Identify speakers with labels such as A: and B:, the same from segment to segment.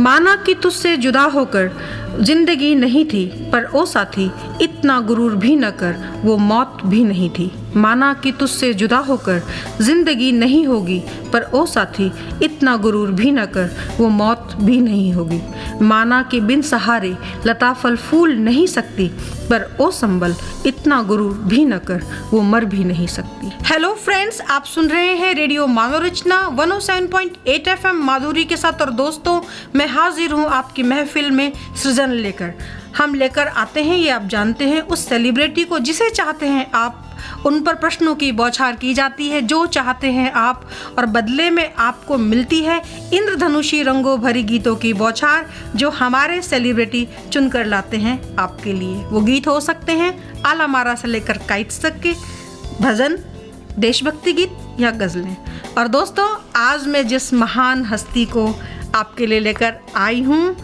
A: माना कि तुझसे जुदा होकर जिंदगी नहीं थी, पर ओ साथी इतना गुरूर भी न कर, वो मौत भी नहीं थी। माना कि तुझसे जुदा होकर जिंदगी नहीं होगी, पर ओ साथी इतना गुरूर भी न कर, वो मौत भी नहीं होगी। माना कि बिन सहारे लता फल फूल नहीं सकती, पर ओ संबल इतना गुरूर भी न कर, वो मर भी नहीं सकती। हेलो फ्रेंड्स, आप सुन रहे हैं रेडियो मनोरचना 107.8 FM माधुरी के साथ। और दोस्तों, मैं हाजिर हूँ आपकी महफिल में सृजन लेकर। हम लेकर आते हैं, ये आप जानते हैं, उस सेलिब्रिटी को जिसे चाहते हैं आप। उन पर प्रश्नों की बौछार की जाती है, जो चाहते हैं आप, और बदले में आपको मिलती है इंद्रधनुषी रंगों भरी गीतों की बौछार, जो हमारे सेलिब्रिटी चुनकर लाते हैं आपके लिए। वो गीत हो सकते हैं आला मारा से लेकर काइट्स तक के, भजन, देशभक्ति गीत या गज़लें। और दोस्तों, आज मैं जिस महान हस्ती को आपके लिए लेकर आई हूँ,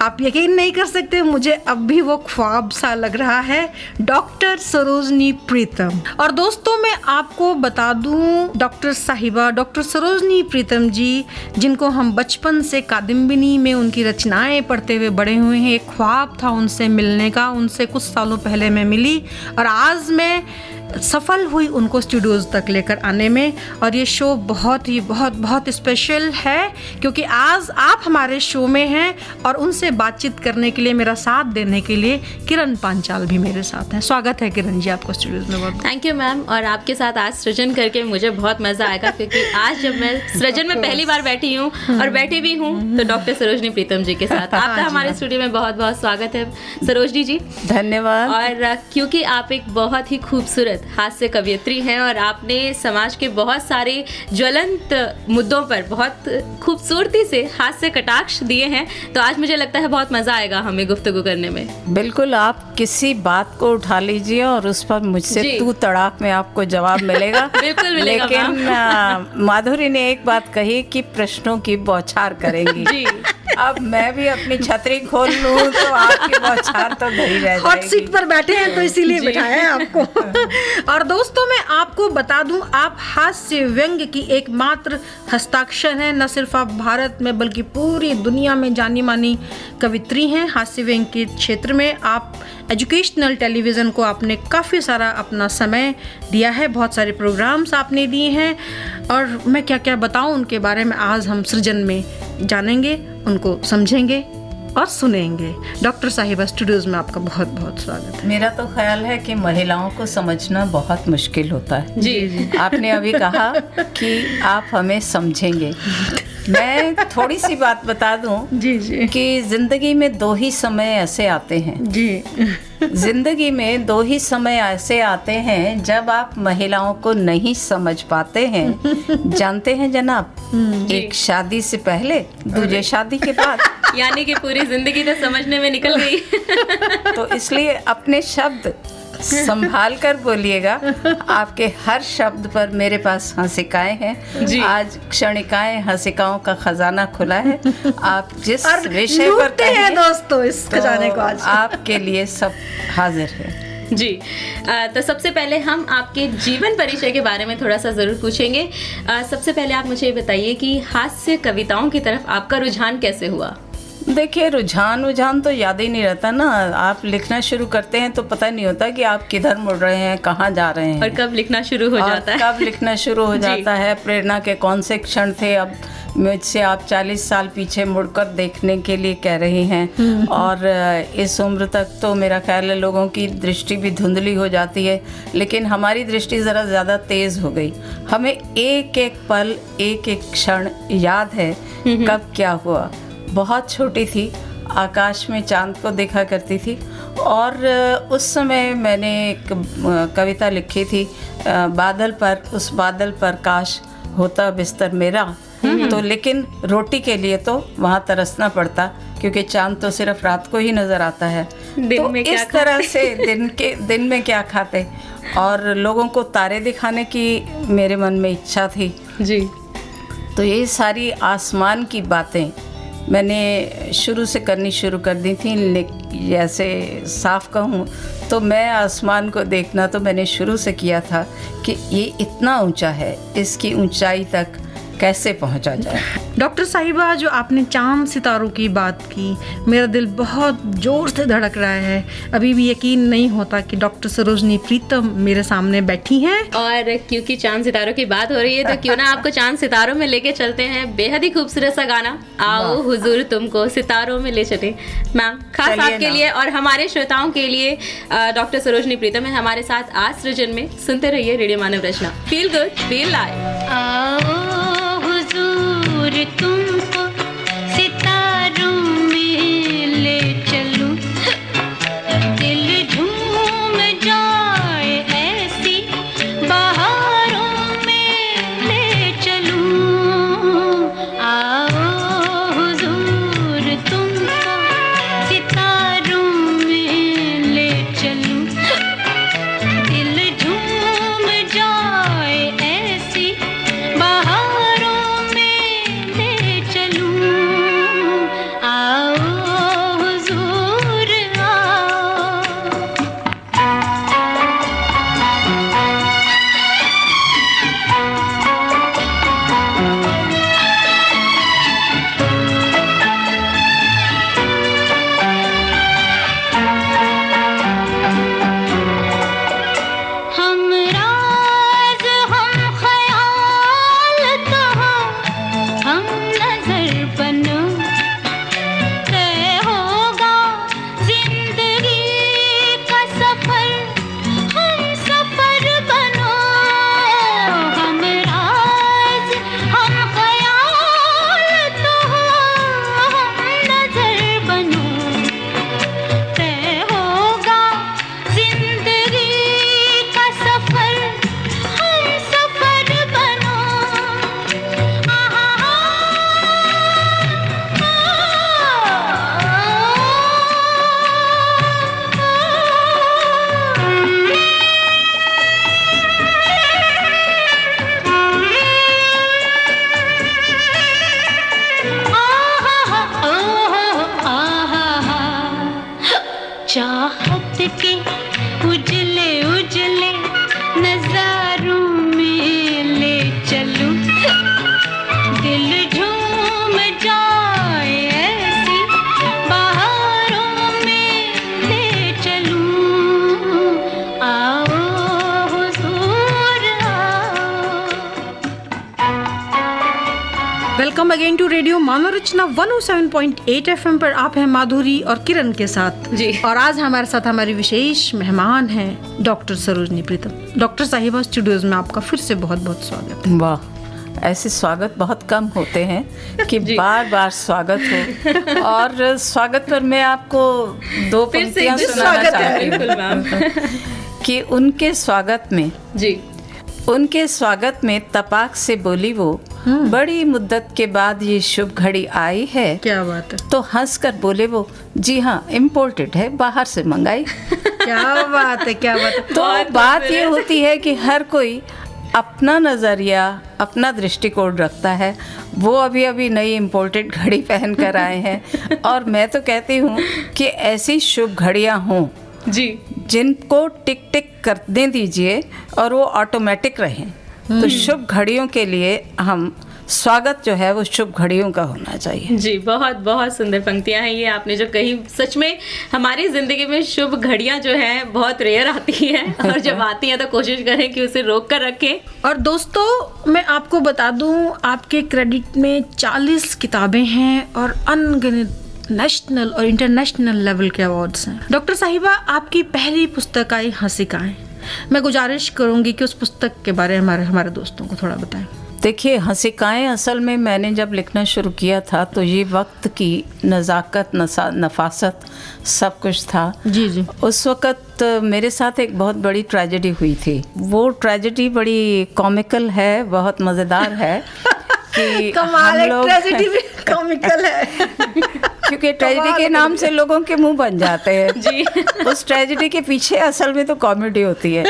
A: आप यकीन नहीं कर सकते, मुझे अब भी वो ख्वाब सा लग रहा है। डॉक्टर सरोजनी प्रीतम। और दोस्तों, मैं आपको बता दूँ, डॉक्टर साहिबा डॉक्टर सरोजनी प्रीतम जी, जिनको हम बचपन से कादम्बिनी में उनकी रचनाएं पढ़ते हुए बड़े हुए हैं। एक ख्वाब था उनसे मिलने का, उनसे कुछ सालों पहले मैं मिली और आज मैं सफल हुई उनको स्टूडियोज़ तक लेकर आने में। और ये शो बहुत स्पेशल है, क्योंकि आज आप हमारे शो में हैं और उनसे बातचीत करने के लिए, मेरा साथ देने के लिए किरण पांचाल भी मेरे साथ हैं। स्वागत है किरण जी आपको स्टूडियोज़ में। बहुत
B: थैंक यू मैम। और आपके साथ आज सृजन करके मुझे बहुत मज़ा आएगा, क्योंकि आज जब मैं सृजन में पहली बार बैठी हूँ और बैठी भी हूँ तो डॉक्टर सरोजनी प्रीतम जी के साथ। आपका हमारे स्टूडियो में बहुत बहुत स्वागत है सरोजनी जी।
C: धन्यवाद।
B: और क्योंकि आप एक बहुत ही खूबसूरत हास्य कवयित्री हैं और आपने समाज के बहुत सारे ज्वलंत मुद्दों पर बहुत खूबसूरती से हास्य कटाक्ष दिए हैं, तो आज मुझे लगता है बहुत मज़ा आएगा हमें गुफ्तगू करने में।
C: बिल्कुल, आप किसी बात को उठा लीजिए और उस पर मुझसे तू तड़ाक में आपको जवाब मिलेगा।
B: बिल्कुल मिलेगा।
C: लेकिन माधुरी ने एक बात कही कि प्रश्नों की बौछार करेंगी जी। अब मैं भी अपनी छतरी खोल लूँ तो आपकी बौछार तो धरी रह जाएगी।
A: हॉट सीट पर बैठे हैं तो इसीलिए बिठाया है आपको। और दोस्तों, मैं आपको बता दूं, आप हास्य व्यंग्य की एकमात्र हस्ताक्षर हैं। न सिर्फ आप भारत में बल्कि पूरी दुनिया में जानी मानी कवित्री हैं हास्य व्यंग्य के क्षेत्र में। आप एजुकेशनल टेलीविज़न को आपने काफ़ी सारा अपना समय दिया है, बहुत सारे प्रोग्राम्स आपने दिए हैं, और मैं क्या क्या बताऊं उनके बारे में आज हम सृजन में जानेंगे, उनको समझेंगे और सुनेंगे। डॉक्टर साहिबा, स्टूडियोज में आपका बहुत बहुत स्वागत है।
C: मेरा तो ख्याल है कि महिलाओं को समझना बहुत मुश्किल होता है।
B: जी।
C: आपने अभी कहा कि आप हमें समझेंगे। मैं थोड़ी सी बात बता दूं
A: जी
C: कि जिंदगी में दो ही समय ऐसे आते हैं
A: जी।
C: जिंदगी में दो ही समय ऐसे आते हैं जब आप महिलाओं को नहीं समझ पाते हैं। जानते हैं जनाब, एक शादी से पहले, दूसरे शादी के बाद।
B: यानी कि पूरी जिंदगी तो समझने में निकल गई।
C: तो इसलिए अपने शब्द संभाल कर बोलिएगा। आपके हर शब्द पर मेरे पास हंसिकाएं हैं जी। आज क्षणिकाएं हंसिकाओं का खजाना खुला है। आप जिस विषय पर कहें
A: दोस्तों, इस खजाने को आज
C: आपके लिए सब हाजिर है
B: जी। तो सबसे पहले हम आपके जीवन परिचय के बारे में थोड़ा सा ज़रूर पूछेंगे। सबसे पहले आप मुझे बताइए कि हास्य कविताओं की तरफ आपका रुझान कैसे हुआ?
C: देखिए, रुझान तो याद ही नहीं रहता ना। आप लिखना शुरू करते हैं तो पता नहीं होता कि आप किधर मुड़ रहे हैं, कहाँ जा रहे हैं,
B: और कब लिखना शुरू हो जाता है।
C: कब लिखना शुरू हो जाता है, प्रेरणा के कौन से क्षण थे। अब मुझसे आप 40 साल पीछे मुड़कर देखने के लिए कह रही हैं, और इस उम्र तक तो मेरा ख्याल है लोगों की दृष्टि भी धुंधली हो जाती है, लेकिन हमारी दृष्टि ज़रा ज़्यादा तेज़ हो गई। हमें एक एक पल, एक एक क्षण याद है कब क्या हुआ। बहुत छोटी थी, आकाश में चांद को देखा करती थी, और उस समय मैंने एक कविता लिखी थी, बादल पर, उस बादल पर काश होता बिस्तर मेरा। तो लेकिन रोटी के लिए तो वहाँ तरसना पड़ता, क्योंकि चांद तो सिर्फ रात को ही नज़र आता है। तो इस तरह से दिन में क्या खाते, और लोगों को तारे दिखाने की मेरे मन में इच्छा थी
B: जी।
C: तो ये सारी आसमान की बातें मैंने शुरू से करनी शुरू कर दी थी। जैसे साफ कहूँ तो मैं आसमान को देखना तो मैंने शुरू से किया था कि ये इतना ऊंचा है, इसकी ऊंचाई तक कैसे पहुंचा जाए।
A: डॉक्टर साहिबा, जो आपने चांद सितारों की बात की, मेरा दिल बहुत ज़ोर से धड़क रहा है। अभी भी यकीन नहीं होता कि डॉक्टर सरोजनी प्रीतम मेरे सामने बैठी हैं।
B: और क्योंकि चांद सितारों की बात हो रही है तो क्यों ना आपको चांद सितारों में लेके चलते हैं। बेहद ही खूबसूरत सा गाना, आओ हुजूर तुमको सितारों में ले चले। मैम, खास
C: चलिए
B: आपके
C: ना।
B: लिए और हमारे श्रोताओं के लिए डॉक्टर सरोजनी प्रीतम है हमारे साथ आज सृजन में। सुनते रहिए radio Manav Rachna. Feel good, feel live.
D: आओ हुजूर तुमको सितारों में ले चलूं, दिल झूम जाए ऐसी बहारों में ले चलूं। आओ हुजूर तुमको सितारों में ले चलूं, दिल झूम जाए ऐसी बहारों में ले चलूं। आओ हुजूर आओ। हम राज हम ख्याल कहाँ, हम नजर बनो, तय होगा जिंदगी का सफर, हम सफर बनो। हम राज हम ख्याल कहाँ, हम नजर बनो, तय होगा जिंदगी का सफर, हम सफर बनो। चाहत के उजले उजले नजारों में ले चलूं, दिल झूम जाए ऐसी बहारों में ले चलूं। आओ हुजूर आओ।
A: Welcome again to radio Manav Rachna 107.8 FM पर आप हैं माधुरी और किरण के साथ
B: जी।
A: और आज हमारे साथ हमारी विशेष मेहमान हैं डॉक्टर सरोजनी प्रीतम। डॉक्टर साहिबा, स्टूडियोज में आपका फिर से बहुत बहुत स्वागत है।
C: वाह, ऐसे स्वागत बहुत कम होते हैं कि बार बार स्वागत हो। और स्वागत पर मैं आपको दो
B: फिर से
C: पंक्तियां
B: एक
C: सुनाना
B: स्वागत है,
C: चाहती
B: बिल्कुल मैम।
C: हूँ कि उनके स्वागत में
B: जी,
C: उनके स्वागत में तपाक से बोली वो, बड़ी मुद्दत के बाद ये शुभ घड़ी आई है।
A: क्या बात है,
C: तो हंस कर बोले वो, जी हाँ इम्पोर्टेड है, बाहर से मंगाई।
A: क्या बात है, क्या बात है।
C: तो बात ये होती है कि हर कोई अपना नज़रिया, अपना दृष्टिकोण रखता है। वो अभी अभी नई इम्पोर्टेड घड़ी पहन कर आए हैं और मैं तो कहती हूँ कि ऐसी शुभ घड़ियाँ हों
B: जी,
C: जिनको टिक टिक करने दीजिए और वो ऑटोमेटिक रहें। तो शुभ घड़ियों के लिए हम स्वागत जो है वो शुभ घड़ियों का होना चाहिए।
B: जी, बहुत बहुत सुंदर पंक्तियां हैं ये आपने जो कही। सच में हमारी जिंदगी में शुभ घड़ियां जो हैं बहुत रेयर आती हैं और जब आती हैं तो कोशिश करें कि उसे रोक कर रखें।
A: और दोस्तों, मैं आपको बता दूं, आपके क्रेडिट में 40 किताबें हैं और अनगिनत नेशनल और इंटरनेशनल लेवल के अवार्ड्स हैं। डॉक्टर साहिबा, आपकी पहली पुस्तक आई हंसिकाएं। मैं गुजारिश करूंगी कि उस पुस्तक के बारे में हमारे दोस्तों को थोड़ा बताएं।
C: देखिए, हंसिकाएं असल में मैंने जब लिखना शुरू किया था तो ये वक्त की नज़ाकत, नफासत सब कुछ था।
A: जी जी।
C: उस वक़्त मेरे साथ एक बहुत बड़ी ट्रेजेडी हुई थी। वो ट्रेजेडी बड़ी कॉमिकल है, बहुत मज़ेदार है कि
A: कमाल है,
C: हम लोग
A: ट्रेजेडी भी कॉमिकल है।
C: क्योंकि ट्रेजेडी के नाम से लोगों के मुंह बन जाते हैं।
B: जी।
C: उस ट्रेजेडी के पीछे असल में तो कॉमेडी होती है।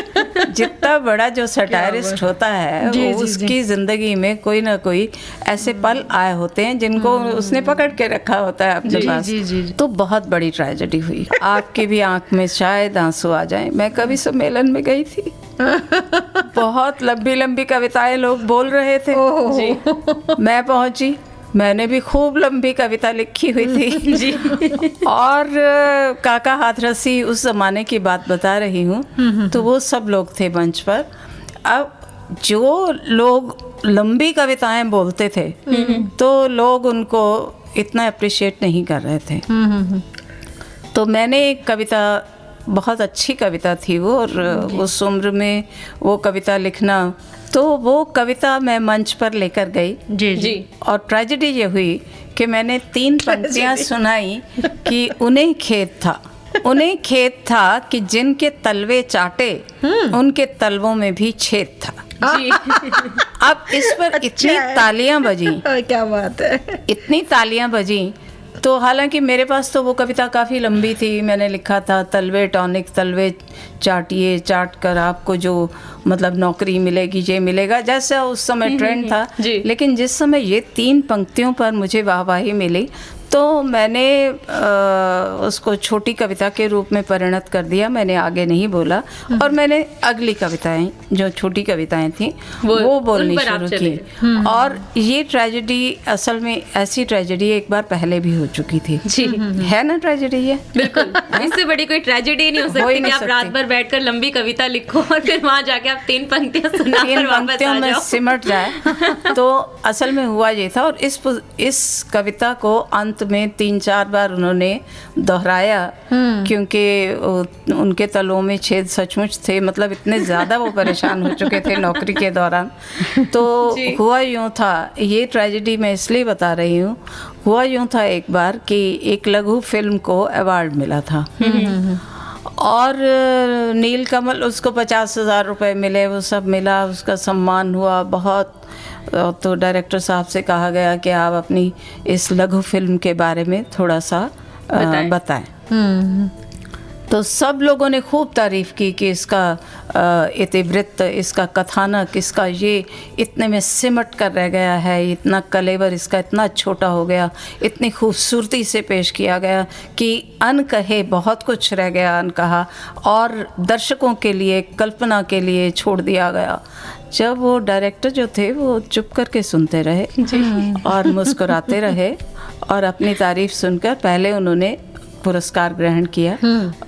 C: जितना बड़ा जो सटायरिस्ट होता है
A: जी,
C: वो
A: जी,
C: उसकी ज़िंदगी में कोई ना कोई ऐसे पल आए होते हैं जिनको उसने पकड़ के रखा होता है अपने पास।
A: जी, जी, जी।
C: तो बहुत बड़ी ट्रेजेडी हुई। आपकी भी आंख में शायद आंसू आ जाएं। मैं कवि सम्मेलन में गई थी बहुत लंबी लंबी कविताएं लोग बोल रहे थे। मैं पहुंची, मैंने भी खूब लंबी कविता लिखी हुई थी जी। और काका हाथरसी, उस ज़माने की बात बता रही हूँ, तो वो सब लोग थे मंच पर। अब जो लोग लंबी कविताएं बोलते थे तो लोग उनको इतना अप्रिशिएट नहीं कर रहे थे। तो मैंने एक कविता, बहुत अच्छी कविता थी वो, और उस उम्र में वो कविता लिखना, तो वो कविता मैं मंच पर लेकर गई
B: जी।
C: और ट्रेजेडी ये हुई कि मैंने 3 पंक्तियां सुनाई कि उन्हें खेद था कि जिनके तलवे चाटे उनके तलवों में भी छेद था।
B: जी।
C: अब इस पर इतनी तालियां बजी,
A: क्या बात है।
C: इतनी तालियां बजी। तो हालांकि मेरे पास तो वो कविता काफ़ी लंबी थी। मैंने लिखा था, तलवे टॉनिक तलवे चाटिए, चाट कर आपको जो मतलब नौकरी मिलेगी, ये मिलेगा, जैसा उस समय ट्रेंड था। लेकिन जिस समय ये 3 पंक्तियों पर मुझे वाहवाही मिली, तो मैंने उसको छोटी कविता के रूप में परिणत कर दिया। मैंने आगे नहीं बोला और मैंने अगली कविताएं, जो छोटी कविताएं थी, वो बोलनी शुरू की। और ये ट्रेजेडी, असल में ऐसी ट्रेजेडी एक बार पहले भी हो चुकी थी
B: जी।
C: है ना ट्रेजेडी ये? बिल्कुल।
B: इससे बड़ी कोई ट्रेजेडी नहीं हो सकती कि आप रात भर बैठकर लंबी कविता लिखो और फिर वहां जाके आप 3 पंक्तियां सुनाकर वापस आ जाओ,
C: सिमट जाए। तो असल में हुआ ये था। और इस कविता को अंत में 3-4 बार उन्होंने दोहराया, क्योंकि उनके तलों में छेद सचमुच थे। मतलब इतने ज़्यादा वो परेशान हो चुके थे नौकरी के दौरान। तो हुआ यूँ था, ये ट्रेजेडी मैं इसलिए बता रही हूँ, हुआ यूँ था एक बार कि एक लघु फिल्म को अवार्ड मिला था और नीलकमल, उसको 50,000 रुपये मिले, वो सब मिला, उसका सम्मान हुआ बहुत। तो डायरेक्टर साहब से कहा गया कि आप अपनी इस लघु फिल्म के बारे में थोड़ा सा बताएं। तो सब लोगों ने खूब तारीफ़ की कि इसका इतिवृत्त, इसका कथानक, इसका ये इतने में सिमट कर रह गया है, इतना कलेवर इसका इतना छोटा हो गया, इतनी खूबसूरती से पेश किया गया कि अनकहे बहुत कुछ रह गया अनकहा, और दर्शकों के लिए, कल्पना के लिए छोड़ दिया गया। जब वो डायरेक्टर जो थे वो चुप करके सुनते रहे और मुस्कुराते रहे, और अपनी तारीफ़ सुनकर पहले उन्होंने पुरस्कार ग्रहण किया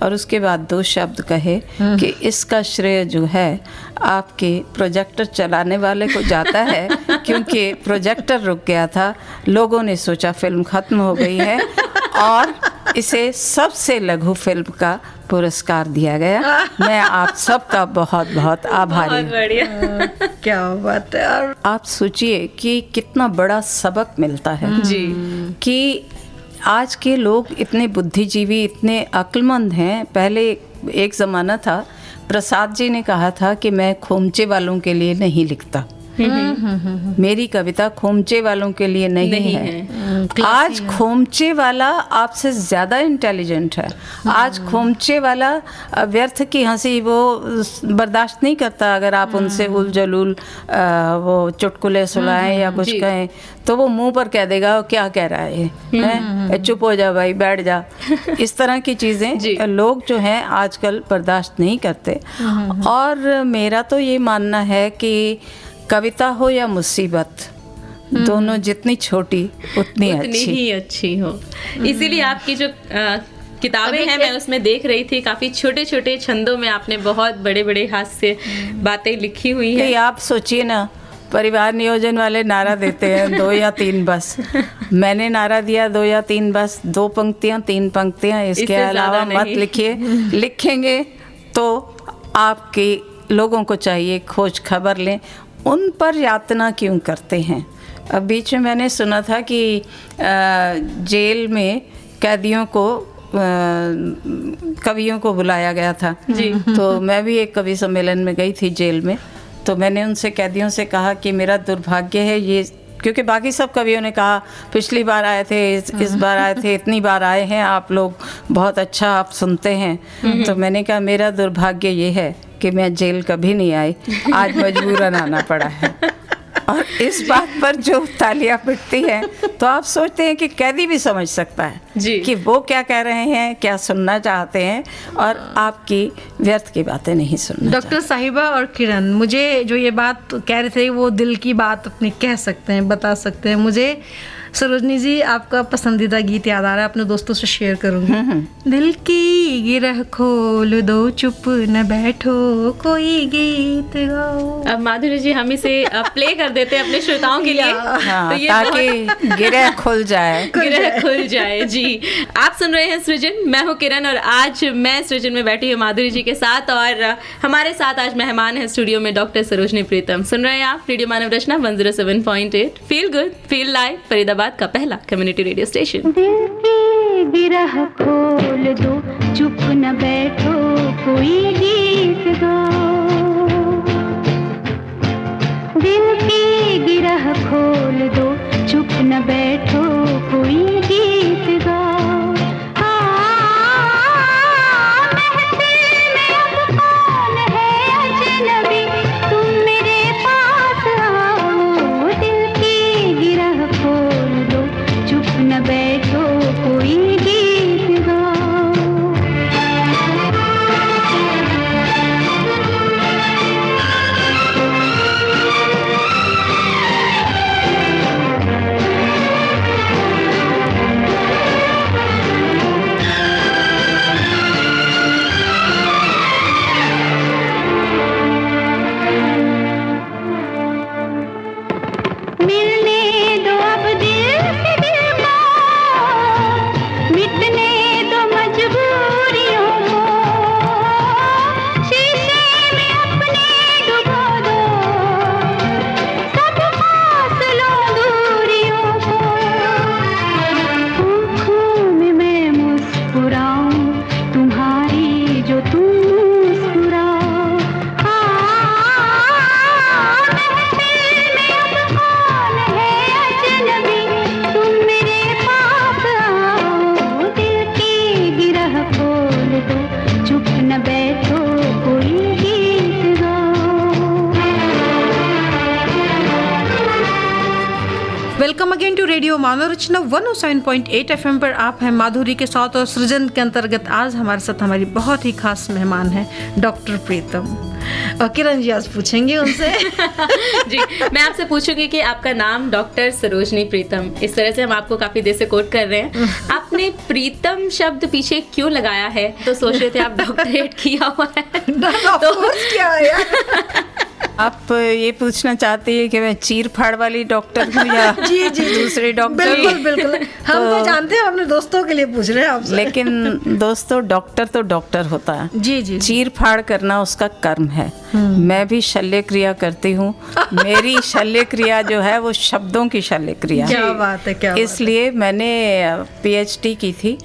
C: और उसके बाद 2 शब्द कहे कि इसका श्रेय जो है आपके प्रोजेक्टर चलाने वाले को जाता है, क्योंकि प्रोजेक्टर रुक गया था, लोगों ने सोचा फिल्म ख़त्म हो गई है, और इसे सबसे लघु फिल्म का पुरस्कार दिया गया। मैं आप सबका बहुत बहुत आभारी हूँ।
A: क्या बात है। और
C: आप सोचिए कि कितना बड़ा सबक मिलता है
B: जी,
C: कि आज के लोग इतने बुद्धिजीवी, इतने अक्लमंद हैं। पहले एक ज़माना था, प्रसाद जी ने कहा था कि मैं खोमचे वालों के लिए नहीं लिखता, मेरी कविता खोमचे वालों के लिए नहीं है। आज खोमचे वाला आपसे ज़्यादा इंटेलिजेंट है। आज खोमचे वाला व्यर्थ की हंसी वो बर्दाश्त नहीं करता। अगर आप उनसे उल जलूल वो चुटकुले सुनाएं या कुछ कहें, तो वो मुंह पर कह देगा क्या कह रहा है, चुप हो जा भाई, बैठ जा। इस तरह की चीज़ें लोग जो हैं आजकल बर्दाश्त नहीं करते। और मेरा तो ये मानना है कि कविता हो या मुसीबत, दोनों जितनी छोटी उतनी
B: ही अच्छी हो। इसीलिए आपकी जो किताबें हैं, मैं उसमें देख रही थी, काफ़ी छोटे छोटे छंदों में आपने बहुत बड़े बड़े हास्य बातें लिखी हुई हैं।
C: आप सोचिए ना, परिवार नियोजन वाले नारा देते हैं 2 या 3 बस। मैंने नारा दिया 2 या 3 बस, 2 पंक्तियाँ 3 पंक्तियाँ, इसके अलावा मत लिखिए। लिखेंगे तो आपके लोगों को चाहिए खोज खबर लें, उन पर यातना क्यों करते हैं। अब बीच में मैंने सुना था कि जेल में कैदियों को कवियों को बुलाया गया था जी। तो मैं भी एक कवि सम्मेलन में गई थी जेल में। तो मैंने उनसे, कैदियों से कहा कि मेरा दुर्भाग्य है ये, क्योंकि बाकी सब कवियों ने कहा पिछली बार आए थे, इस बार आए थे, इतनी बार आए हैं आप लोग, बहुत अच्छा आप सुनते हैं। तो मैंने कहा मेरा दुर्भाग्य ये है कि मैं जेल कभी नहीं आई, आज मजबूरन आना पड़ा है। और इस बात पर जो तालियां पिटती हैं तो आप सोचते हैं कि कैदी भी समझ सकता है
B: जी।
C: कि वो क्या कह रहे हैं, क्या सुनना चाहते हैं, और आपकी व्यर्थ की बातें नहीं सुनना
A: डॉक्टर साहिबा और किरण, मुझे जो ये बात कह रहे थे वो दिल की बात अपनी कह सकते हैं, बता सकते हैं। मुझे सरोजनी जी आपका पसंदीदा गीत याद आ रहा है, अपने दोस्तों से शेयर करूंगी। दिल की गिरह खोल दो, चुप न बैठो, कोई गीत गाओ।
B: अब माधुरी जी हम इसे प्ले कर देते हैं अपने श्रोताओं के लिए,
C: हाँ,
B: तो ये
C: ताकि गिरह खुल जाए।
B: गिरह खुल जाए। जी, आप सुन रहे हैं सृजन, मैं हूँ किरण और आज मैं सृजन में बैठी हूँ माधुरी जी के साथ, और हमारे साथ आज मेहमान है स्टूडियो में डॉक्टर सरोजनी प्रीतम। सुन रहे हैं आप radio Manav Rachna 107.8 feel good feel live, Faridabad का पहला कम्युनिटी रेडियो स्टेशन।
D: दिल की गिरह खोल दो, चुप न बैठो, कोई गीत गाओ। दिल की गिरह खोल दो, चुप न बैठो, कोई गीत गाओ। महफिल में अब कौन है अजनबी, तुम मेरे पास आओ। दिल की गिरह खोल दो, चुप न बैठो, कोई गीत गाओ। मिलने दो अब दिल से दिल को, मिटने दो मजबूरियों को, शीशे में अपने डुबो दो, सब फासलों दूरियों को। आँखों में मैं मुस्कुराऊं तुम्हारी, जो तुम मुस्कुराओ। महफिल में अब कौन है अजनबी, तुम मेरे पास आओ। दिल की गिरह खोल दो, चुप न बैठो, कोई गीत गाओ।
A: Welcome again to radio Manav Rachna 107.8 FM पर आप हैं माधुरी के साथ, और सृजन के अंतर्गत आज हमारे साथ हमारी बहुत ही खास मेहमान हैं डॉक्टर प्रीतम। और किरण जी आज पूछेंगे उनसे
B: जी, मैं आपसे पूछूंगी कि आपका नाम डॉक्टर सरोजनी प्रीतम, इस तरह से हम आपको काफी देर से कोट कर रहे हैं, आपने प्रीतम शब्द पीछे क्यों लगाया है? तो सोच रहे थे आप डॉक्टरेट किया हुआ है तो
A: क्या है यार?
C: आप ये पूछना चाहती है कि मैं चीर फाड़ वाली डॉक्टर हूँ या
A: जी जी
C: दूसरी डॉक्टर?
A: बिल्कुल बिल्कुल, हम तो जानते हैं, हम अपने दोस्तों के लिए पूछ रहे हैं आपसे।
C: लेकिन दोस्तों, डॉक्टर तो डॉक्टर होता है,
A: जी जी
C: चीर फाड़ करना उसका कर्म है। मैं भी शल्य क्रिया करती हूँ। मेरी शल्य क्रिया जो है वो शब्दों की शल्य क्रिया है।
A: क्या बात है, क्या
C: इसलिए मैंने PhD की थी,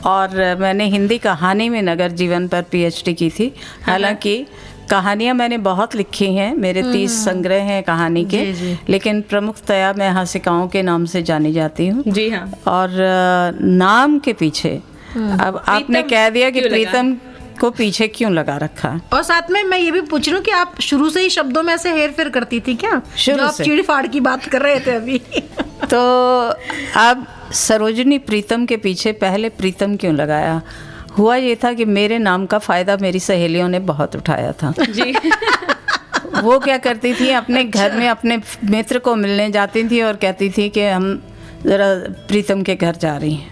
C: और मैंने हिंदी कहानी में नगर जीवन पर PhD की थी। हालांकि कहानियाँ मैंने बहुत लिखी हैं, मेरे 30 संग्रह हैं कहानी के,
A: जी, जी।
C: लेकिन प्रमुखतया मैं हासिकाओं के नाम से जानी जाती हूँ।
B: जी हाँ।
C: और नाम के पीछे अब आपने कह दिया कि
B: क्यों लगा?
C: प्रीतम को पीछे क्यों लगा रखा है?
A: और साथ में मैं ये भी पूछ रही हूँ कि आप शुरू से ही शब्दों में ऐसे हेर फेर करती थी क्या?
C: शुरू
A: जो आप
C: से।
A: चीड़ फाड़ की बात कर रहे थे अभी।
C: तो अब सरोजनी प्रीतम के पीछे पहले प्रीतम क्यों लगाया? हुआ ये था कि मेरे नाम का फ़ायदा मेरी सहेलियों ने बहुत उठाया था।
B: जी
C: वो क्या करती थी, अपने घर में अपने मित्र को मिलने जाती थी और कहती थी कि हम ज़रा प्रीतम के घर जा रही हैं।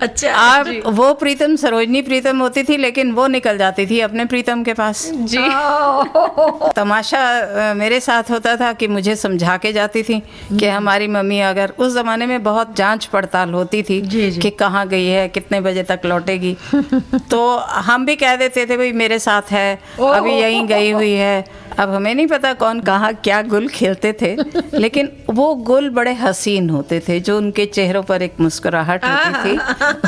A: अच्छा,
C: अब वो प्रीतम सरोजनी प्रीतम होती थी, लेकिन वो निकल जाती थी अपने प्रीतम के पास।
B: जी
C: तमाशा मेरे साथ होता था कि मुझे समझा के जाती थी कि हमारी मम्मी, अगर उस ज़माने में बहुत जांच पड़ताल होती थी
A: जी, जी।
C: कि कहाँ गई है, कितने बजे तक लौटेगी, तो हम भी कह देते थे भाई मेरे साथ है, अभी यहीं गई हुई है। अब हमें नहीं पता कौन कहाँ क्या गुल खिलते थे, लेकिन वो गुल बड़े हसीन होते थे, जो उनके चेहरों पर एक मुस्कुराहट होती थी,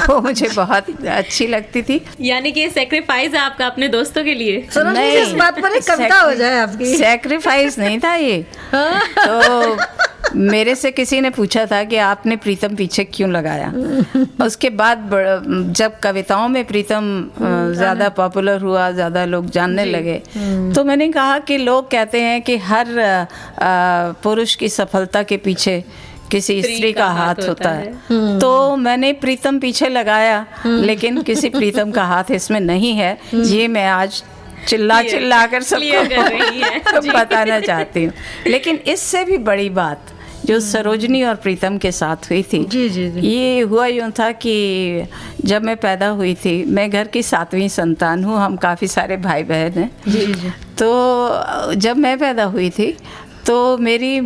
C: वो मुझे बहुत अच्छी लगती थी।
B: यानी कि सेक्रीफाइस है आपका अपने दोस्तों के लिए।
A: सरोजनी जी, इस बात पर एक कविता हो जाए आपकी।
C: सैक्रिफाइस नहीं था ये। तो मेरे से किसी ने पूछा था कि आपने प्रीतम पीछे क्यों लगाया। उसके बाद जब कविताओं में प्रीतम ज़्यादा पॉपुलर हुआ, ज़्यादा लोग जानने लगे, तो मैंने कहा कि लोग कहते हैं कि हर पुरुष की सफलता के पीछे किसी स्त्री का हाथ होता है। तो मैंने प्रीतम पीछे लगाया, लेकिन किसी प्रीतम का हाथ इसमें नहीं है। ये मैं आज चिल्ला कर सबको बताना चाहती हूँ। लेकिन इससे भी बड़ी बात जो सरोजनी और प्रीतम के साथ हुई थी,
A: जी जी जी।
C: ये हुआ यूँ था कि जब मैं पैदा हुई थी, मैं घर की 7वीं संतान हूँ, हम काफ़ी सारे भाई बहन हैं।
A: जी जी।
C: तो जब मैं पैदा हुई थी तो मेरी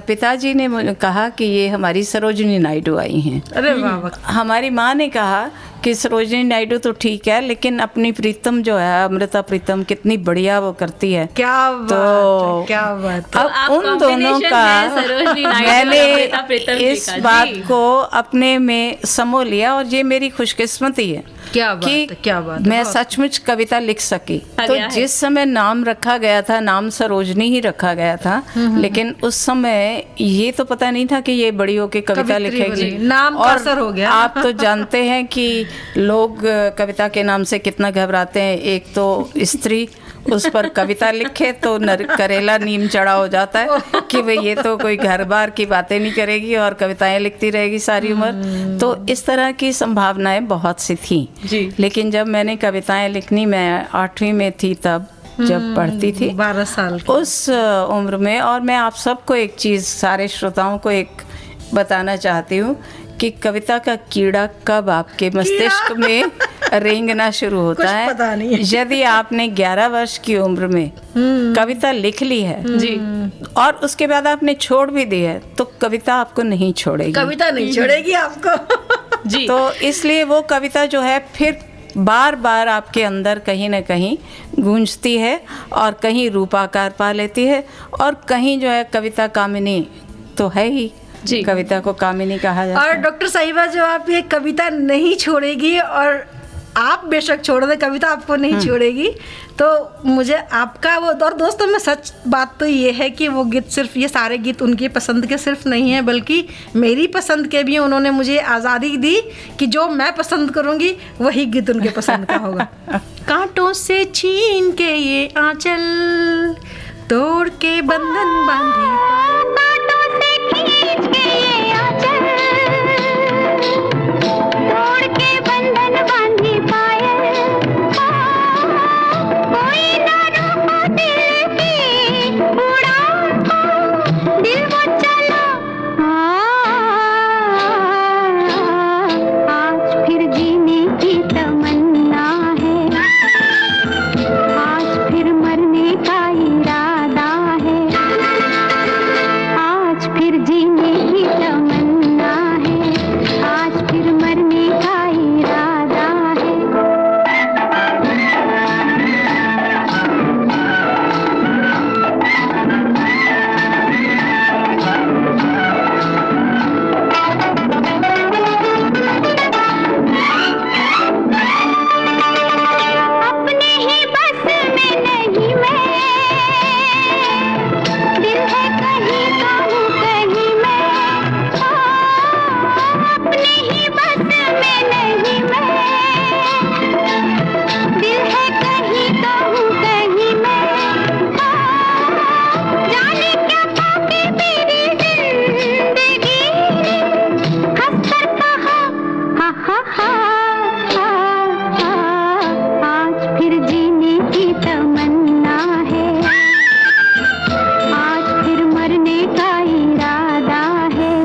C: पिताजी ने मुझे कहा कि ये हमारी सरोजनी नायडू आई हैं।
A: अरे वाह।
C: हमारी माँ ने कहा कि सरोजनी नायडू तो ठीक है, लेकिन अपनी प्रीतम जो है, अमृता प्रीतम, कितनी बढ़िया वो करती है।
A: क्या बात
C: तो
A: है, क्या बात है।
C: अब उन दोनों का मैंने इस बात को अपने में समो लिया, और ये मेरी खुशकिस्मती है
A: क्या बात है, क्या बात है।
C: मैं सचमुच कविता लिख सकी। तो
B: गया है।
C: जिस समय नाम रखा गया था, नाम सरोजनी ही रखा गया था, लेकिन उस समय ये तो पता नहीं था कि ये बड़ी होके कविता
A: कवित्री
C: लिखेगी।
A: बनी। नाम का असर हो गया।
C: आप तो जानते हैं कि लोग कविता के नाम से कितना घबराते हैं। एक तो स्त्री उस पर कविता लिखे तो करेला नीम चढ़ा हो जाता है कि भाई ये तो कोई घर बार की बातें नहीं करेगी और कविताएं लिखती रहेगी सारी उम्र। तो इस तरह की संभावनाएं बहुत सी थी। लेकिन जब मैंने कविताएं लिखनी, मैं 8वीं में थी तब, जब पढ़ती थी
A: 12 साल की।
C: उस उम्र में। और मैं आप सबको एक चीज़, सारे श्रोताओं को एक बताना चाहती हूँ कि कविता का कीड़ा कब आपके मस्तिष्क में रेंगना शुरू होता है।
A: पता नहीं है।
C: यदि आपने 11 वर्ष की उम्र में कविता लिख ली है जी, और उसके बाद आपने छोड़ भी दी है, तो कविता आपको नहीं छोड़ेगी।
A: कविता नहीं छोड़ेगी आपको।
B: जी।
C: तो इसलिए वो कविता जो है फिर बार बार आपके अंदर कहीं ना कहीं गूंजती है, और कहीं रूपाकार पा लेती है, और कहीं जो है कविता कामिनी तो है ही
B: जी।
C: कविता को कामिनी कहा जाता
A: और
C: है।
A: डॉक्टर साहिबा, जो आप ये कविता नहीं छोड़ेगी, और आप बेशक छोड़ दे, कविता आपको नहीं छोड़ेगी, तो मुझे आपका वो, और दोस्तों में सच बात तो ये है कि वो गीत, सिर्फ ये सारे गीत उनकी पसंद के सिर्फ नहीं है, बल्कि मेरी पसंद के भी। उन्होंने मुझे आज़ादी दी कि जो मैं पसंद करूँगी वही गीत उनके पसंद का होगा। कांटों से छीन के ये आंचल, तोड़ के बंधन बांधी,
D: बातों से खींच के ये आंचल, तोड़ के बंधन बांधी पायल, कोई ना रोको दिल की उड़ान को, दिल वो चला आज फिर जीने की तमन्ना है, आज फिर मरने का इरादा है, आज फिर जीने की तमन्ना है, आज फिर मरने का इरादा है। अपने ही बस में नहीं मैं, दिल है कहीं का हूँ कहीं मैं, अपने ही बस में नहीं मैं, दिल है कहीं का हूँ कहीं मैं, जाने क्या पाके मेरी जिंदगी हंसकर कहा हा हा हा, आज फिर जीने की तमन्ना है, आज फिर मरने का इरादा है।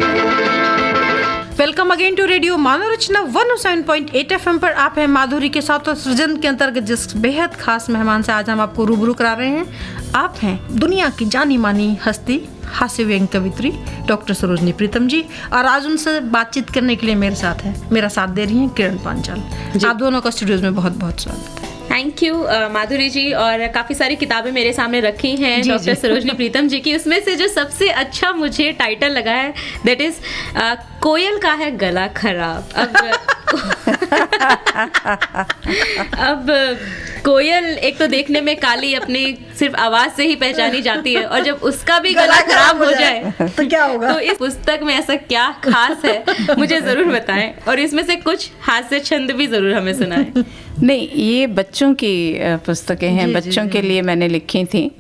A: Welcome again to radio Manav Rachna 107.8 FM पर। आप हैं माधुरी के साथ, और सृजन के अंतर्गत जिस बेहद खास मेहमान से आज हम आपको रूबरू करा रहे हैं, आप हैं दुनिया की जानी मानी हस्ती, हास्य व्यंग कवित्री डॉक्टर सरोजनी प्रीतम जी। और आज उनसे बातचीत करने के लिए मेरा साथ दे रही हैं किरण पांचाल। आप दोनों का स्टूडियोज में बहुत बहुत स्वागत है।
B: थैंक यू माधुरी जी। और काफ़ी सारी किताबें मेरे सामने रखी हैं डॉक्टर सरोजनी प्रीतम जी की। उसमें से जो सबसे अच्छा मुझे टाइटल लगा है, दैट इज़ कोयल का है गला खराब। अब अब कोयल एक तो देखने में काली, अपनी सिर्फ आवाज से ही पहचानी जाती है, और जब उसका भी गला खराब हो जाए
A: तो क्या होगा?
B: तो इस पुस्तक में ऐसा क्या खास है, मुझे जरूर बताएं, और इसमें से कुछ हास्य छंद भी जरूर हमें सुनाएं।
C: नहीं, ये बच्चों की पुस्तकें हैं, बच्चों के लिए मैंने लिखी थी।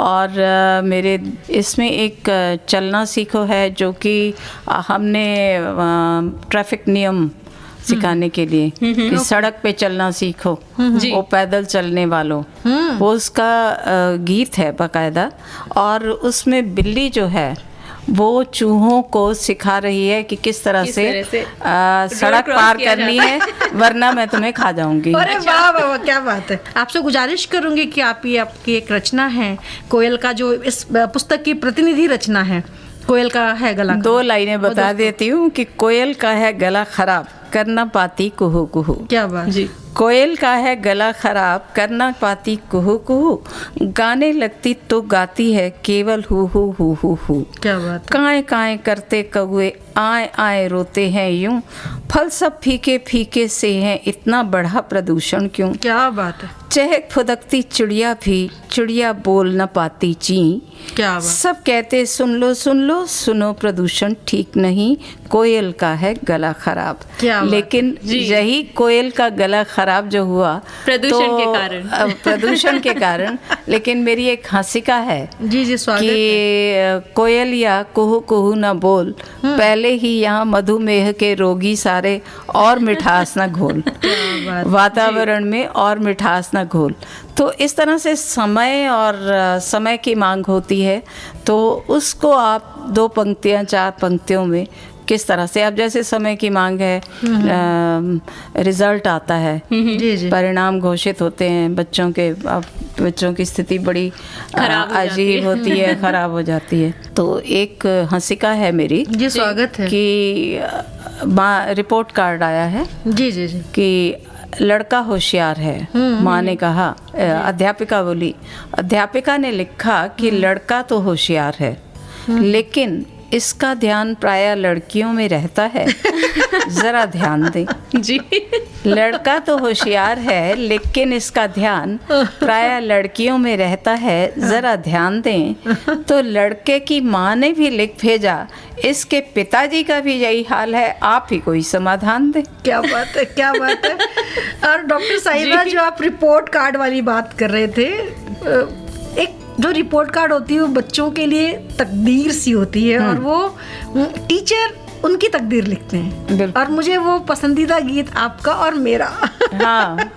C: और मेरे इसमें एक चलना सीखो है, जो कि हमने ट्रैफिक नियम सिखाने के लिए कि सड़क पे चलना सीखो, वो पैदल चलने वालों, वो उसका गीत है बाकायदा। और उसमें बिल्ली जो है वो चूहों को सिखा रही है कि किस तरह से सड़क पार करनी है, वरना मैं तुम्हें खा जाऊंगी।
A: अरे वाह वाह वाह, क्या बात है। आपसे गुजारिश करूंगी कि आप ये आपकी एक रचना है कोयल का, जो इस पुस्तक की प्रतिनिधि रचना है, कोयल का है गला खराब।
C: 2 लाइनें बता देती हूँ कि कोयल का है गला खराब, करना पाती कुहू कुहू।
A: क्या बात
B: जी।
C: कोयल का है गला खराब, करना पाती कुहू कुहू, गाने लगती तो गाती है केवल who who who who who.
A: क्या बात है।
C: काए काए करते कौए आए आए रोते हैं यूं, फल सब फीके फीके से हैं, इतना बढ़ा प्रदूषण क्यों।
A: क्या बात है।
C: चहक फुदकती चिड़िया भी, चिड़िया बोल न पाती ची।
A: क्या बात।
C: सब कहते सुन लो सुनो, प्रदूषण ठीक नहीं, कोयल का है गला खराब।
A: क्या बात।
C: लेकिन यही कोयल का गला खराब जो हुआ
B: प्रदूषण के कारण।
C: प्रदूषण के कारण। लेकिन मेरी एक हंसिका है
A: जी जी, स्वागत है।
C: कि कोयलिया कुहू कुहू न बोल, पहले ही यहाँ मधुमेह के रोगी सारे, और मिठास न घोल। वातावरण में और मिठास न घोल। तो इस तरह से समय और समय की मांग होती है, तो उसको आप 2 पंक्तियाँ 4 पंक्तियों में किस तरह से, अब जैसे समय की मांग है, रिजल्ट आता है,
A: जी जी,
C: परिणाम घोषित होते हैं बच्चों के, अब बच्चों की स्थिति बड़ी अजीब होती है, खराब हो जाती है। तो एक हंसिका है मेरी
A: जी, स्वागत है।
C: कि रिपोर्ट कार्ड आया है
A: जी जी जी,
C: कि लड़का होशियार है। माँ ने कहा, अध्यापिका बोली, अध्यापिका ने लिखा कि लड़का तो होशियार है, लेकिन इसका ध्यान प्रायः लड़कियों में रहता है, जरा ध्यान दें।
B: जी।
C: लड़का तो होशियार है, लेकिन इसका ध्यान प्रायः लड़कियों में रहता है, जरा ध्यान दें। तो लड़के की माँ ने भी लिख भेजा, इसके पिताजी का भी यही हाल है, आप ही कोई समाधान दें।
A: क्या बात है, क्या बात है। और डॉक्टर साहिबा, जो आप रिपोर्ट कार्ड वाली बात कर रहे थे, एक जो रिपोर्ट कार्ड होती है वो बच्चों के लिए तकदीर सी होती है, और वो टीचर उनकी तकदीर लिखते हैं। और मुझे वो पसंदीदा गीत आपका और मेरा
C: हाँ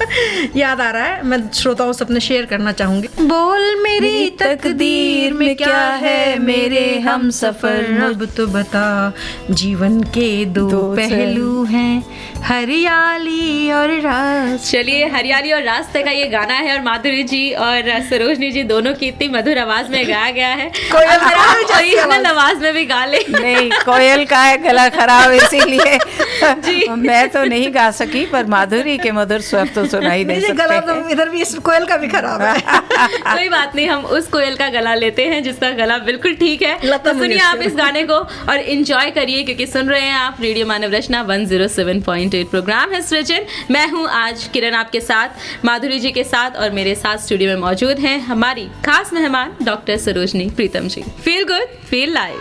A: याद आ रहा है, मैं श्रोताओं से अपने शेयर करना चाहूंगी। बोल मेरी तकदीर में क्या है मेरे हम सफर, अब तो बता, जीवन के 2 पहलू हैं, हरियाली और रास्ते।
B: चलिए, हरियाली और रास्ते का ये गाना है, और माधुरी जी और सरोजनी जी दोनों की इतनी मधुर आवाज में गाया गया है। ओरिजिनल आवाज में भी गा ले।
C: नहीं, कोयल का है गला खराब, इसीलिए जी मैं तो नहीं गा सकी, पर माधुरी के मधुर स्वर तो सुनाई दे सकते
A: गला तो इधर भी, इस कोयल का भी खराब है।
B: कोई बात नहीं, हम उस कोयल का गला लेते हैं जिसका गला बिल्कुल ठीक है। तो सुनिए आप इस गाने को और एंजॉय करिए, क्योंकि सुन रहे हैं आप रेडियो मानव रचना 107.8, प्रोग्राम है सृजन। मैं हूँ आज किरण आपके साथ, माधुरी जी के साथ, और मेरे साथ स्टूडियो में मौजूद हैं हमारी खास मेहमान doctor Sarojini Pritam ji. Feel good, feel live.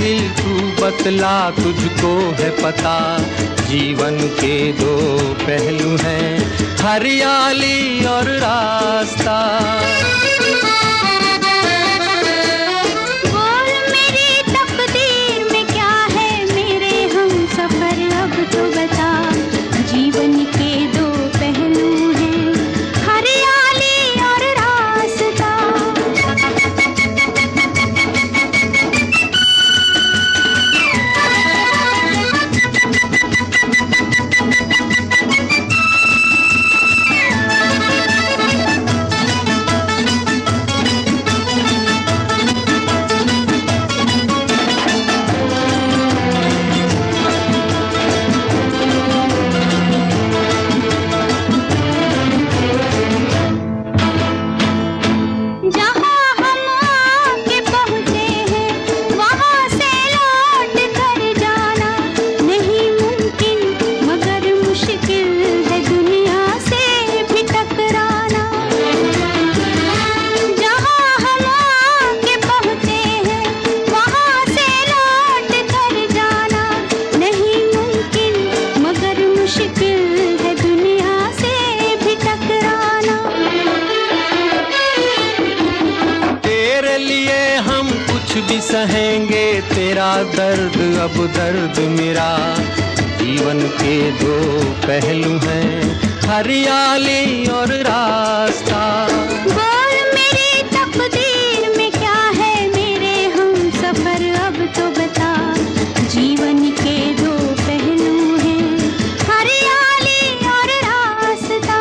E: दिल तू बतला, तुझको है पता जीवन के दो पहलू हैं, हरियाली और रास्ता।
D: बोल मेरी तकदीर में क्या है मेरे हम सफर, अब तो बता जीवन के दो पहलू हैं, हरियाली और रास्ता।
E: सहेंगे तेरा दर्द अब दर्द मेरा, जीवन के दो पहलू हैं, हरियाली और रास्ता।
D: बोल मेरी तकदीर में क्या है मेरे हम सफर, अब तो बता जीवन के दो पहलू हैं, हरियाली और रास्ता।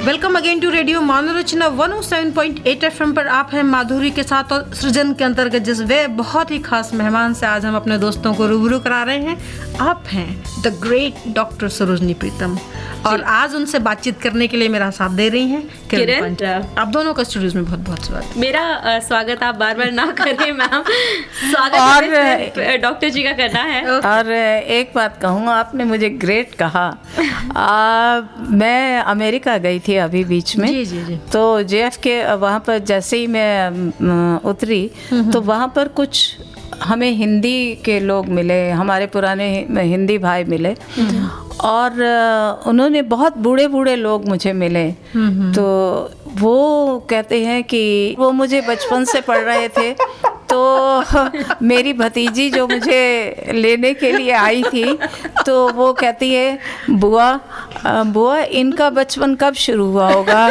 A: Welcome again to radio Manav Rachna 107.8 FM पर आप हैं माधुरी के साथ, और सृजन के अंतर्गत जिस वे बहुत ही खास मेहमान से आज हम अपने दोस्तों को रूबरू करा रहे हैं, आप हैं द ग्रेट डॉक्टर सरोजनी प्रीतम, और आज उनसे बातचीत करने के लिए मेरा साथ दे रही हैं किरण पंत। आप दोनों का स्टूडियोज में बहुत बहुत स्वागत।
B: मेरा स्वागत आप बार बार ना करें मैम, स्वागत डॉक्टर जी का करना है।
C: और एक बात कहूँ, आपने मुझे ग्रेट कहा। मैं अमेरिका गई थी अभी बीच में,
A: जी।
C: तो JFK वहाँ पर जैसे ही मैं उतरी तो वहाँ पर कुछ हमें हिंदी के लोग मिले, हमारे पुराने हिंदी भाई मिले, और उन्होंने बहुत बूढ़े बूढ़े लोग मुझे मिले। तो वो कहते हैं कि वो मुझे बचपन से पढ़ रहे थे, तो मेरी भतीजी जो मुझे लेने के लिए आई थी, तो वो कहती है बुआ इनका बचपन कब शुरू हुआ होगा,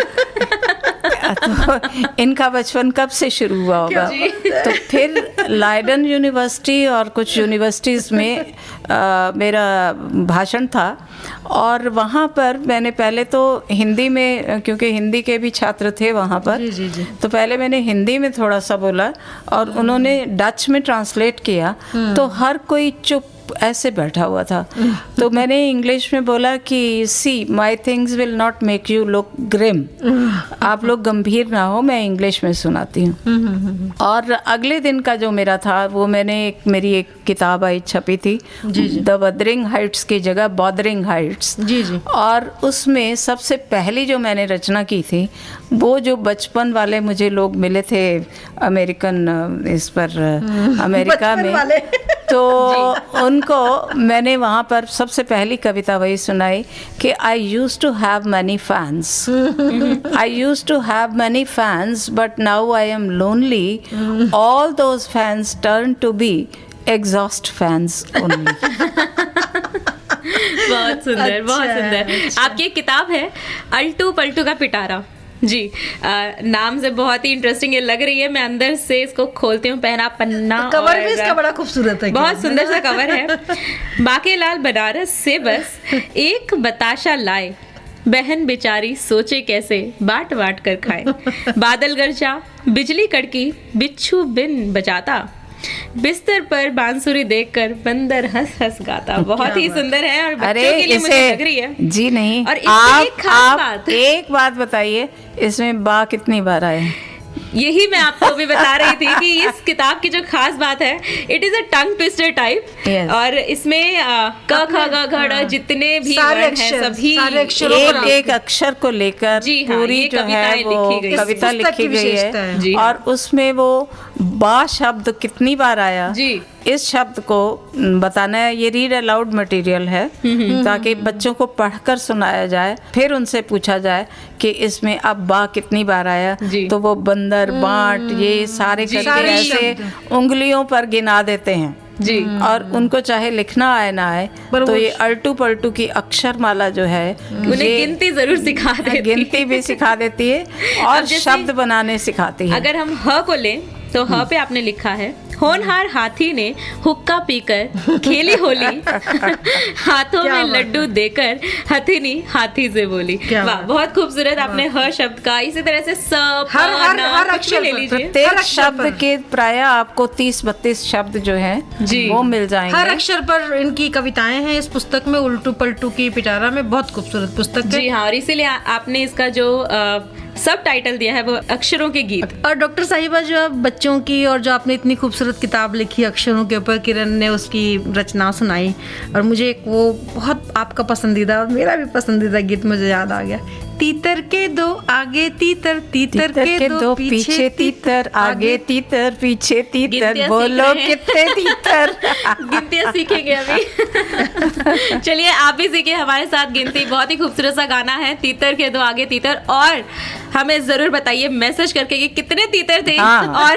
C: तो इनका बचपन कब से शुरू हुआ होगा। तो फिर लाइडन यूनिवर्सिटी और कुछ यूनिवर्सिटीज़ में मेरा भाषण था, और वहाँ पर मैंने पहले तो हिंदी में, क्योंकि हिंदी के भी छात्र थे वहाँ पर,
A: जी।
C: तो पहले मैंने हिंदी में थोड़ा सा बोला और उन्होंने डच में ट्रांसलेट किया, तो हर कोई चुप ऐसे बैठा हुआ था। तो मैंने इंग्लिश में बोला कि see my things will not make you look grim, आप लोग गंभीर ना हो, मैं इंग्लिश में सुनाती हूँ। और अगले दिन का जो मेरा था वो मेरी एक किताब आई छपी थी, द वदरिंग हाइट्स की जगह बॉदरिंग हाइट्स।
A: जी।
C: और उसमें सबसे पहली जो मैंने रचना की थी, वो जो बचपन वाले मुझे लोग मिले थे अमेरिकन इस पर अमेरिका में, तो उनको मैंने वहाँ पर सबसे पहली कविता वही सुनाई कि I used to have many fans, I used to have many fans but now I am lonely, all those fans turn to be exhaust fans only.
B: बहुत सुंदर, बहुत सुंदर। आपकी एक किताब है अल्टू पल्टू का पिटारा जी, नाम से बहुत ही इंटरेस्टिंग ये लग रही है। मैं अंदर से इसको खोलती हूँ, पहना पन्ना,
A: कवर भी इसका बड़ा खूबसूरत है,
B: बहुत सुंदर सा कवर है। बाकेलाल बनारस से बस एक बताशा लाए, बहन बेचारी सोचे कैसे बाट बाट कर खाए, बादल गरजा बिजली कड़की बिच्छू बिन बजाता, बिस्तर पर बांसुरी देखकर बंदर हंस हंस गाता। बहुत ही सुंदर है और बच्चों के लिए मुझे लग रही है।
C: जी नहीं,
B: और इसमें एक खास बात,
C: एक बात बताइए, इसमें बा कितनी बार आए?
B: यही मैं आपको भी बता रही थी कि इस किताब की जो खास बात है, it is a tongue twister type.
C: Yes.
B: और इसमें क ख ग घ ड़ जितने भी
A: सारे
B: वर्ण हैं
A: अक्षर,
B: सभी
A: सारे अक्षरों पर
C: एक एक अक्षर को लेकर
B: जी हाँ,
C: पूरी
B: ये
C: जो है
B: कविताएं
C: वो
B: लिखी गई।
C: कविता
A: इस पुस्तक की
C: लिखी गई
A: विशेषता
C: है
A: है।
B: जी हाँ।
C: और उसमें वो बा शब्द कितनी बार आया
B: जी।
C: इस शब्द को बताना है। ये रीड अलाउड मटेरियल है ताकि बच्चों को पढ़कर सुनाया जाए, फिर उनसे पूछा जाए कि इसमें अब बा कितनी बार आया,
B: जी।
C: तो वो बंदर बांट ये सारे करके
A: सारे
C: ऐसे
A: शब्द।
C: उंगलियों पर गिना देते हैं
B: जी।
C: और उनको चाहे लिखना आए ना आए
A: पर
C: तो
A: वो
C: ये अल्टू पल्टू की अक्षरमाला जो है
B: उन्हें
C: ये
B: गिनती जरूर सिखा देती।
C: गिनती भी सिखा देती है और
B: अब जैसे-
C: शब्द बनाने सिखाती है।
B: अगर हम ह को लें तो ह पे आपने लिखा है, होनहार हाथी ने हुक्का पीकर खेली होली, हाथों
A: क्या
B: में
A: बात
B: लड्डू देकर हथिनी हाथी से बोली।
A: क्या
B: वाह,
A: बात।
B: बहुत खूबसूरत आपने ह शब्द का। इसी तरह से स प,
A: हर
B: न,
A: अक्षर
B: कुछ भी ले
A: पर,
B: लीजिए।
A: हर
C: प्रत्येक
A: अक्षर
C: शब्द
A: पर।
C: के प्राय आपको 30-32 शब्द जो हैं
B: जी।
C: वो मिल जाएंगे।
A: हर अक्षर पर इनकी कविताएं हैं इस पुस्तक में। उल्टू पल्टू की पिटारा में बहुत खूबसूरत पुस्तक है।
B: जी हाँ, और इसीलिए आपने इसका जो सब टाइटल दिया है वो अक्षरों के गीत।
A: और डॉक्टर साहिबा, जो आप बच्चों की और जो आपने इतनी खूबसूरत किताब लिखी अक्षरों के ऊपर, किरण ने उसकी रचना सुनाई और मुझे एक वो बहुत आपका पसंदीदा और मेरा भी पसंदीदा गीत मुझे याद आ गया। तीतर के दो आगे तीतर, तीतर के दो पीछे तीतर, आगे
C: तीतर पीछे तीतर,
B: गिनतियाँ
C: बोलो
B: सीख रहे हैं।
C: कितने तीतर।
B: गिनतियाँ सीखेंगे अभी। चलिए आप भी सीखिए हमारे साथ गिनती। बहुत ही खूबसूरत सा गाना है, तीतर के दो आगे तीतर। और हमें जरूर बताइए मैसेज करके कि कितने तीतर थे।
C: हाँ।
B: और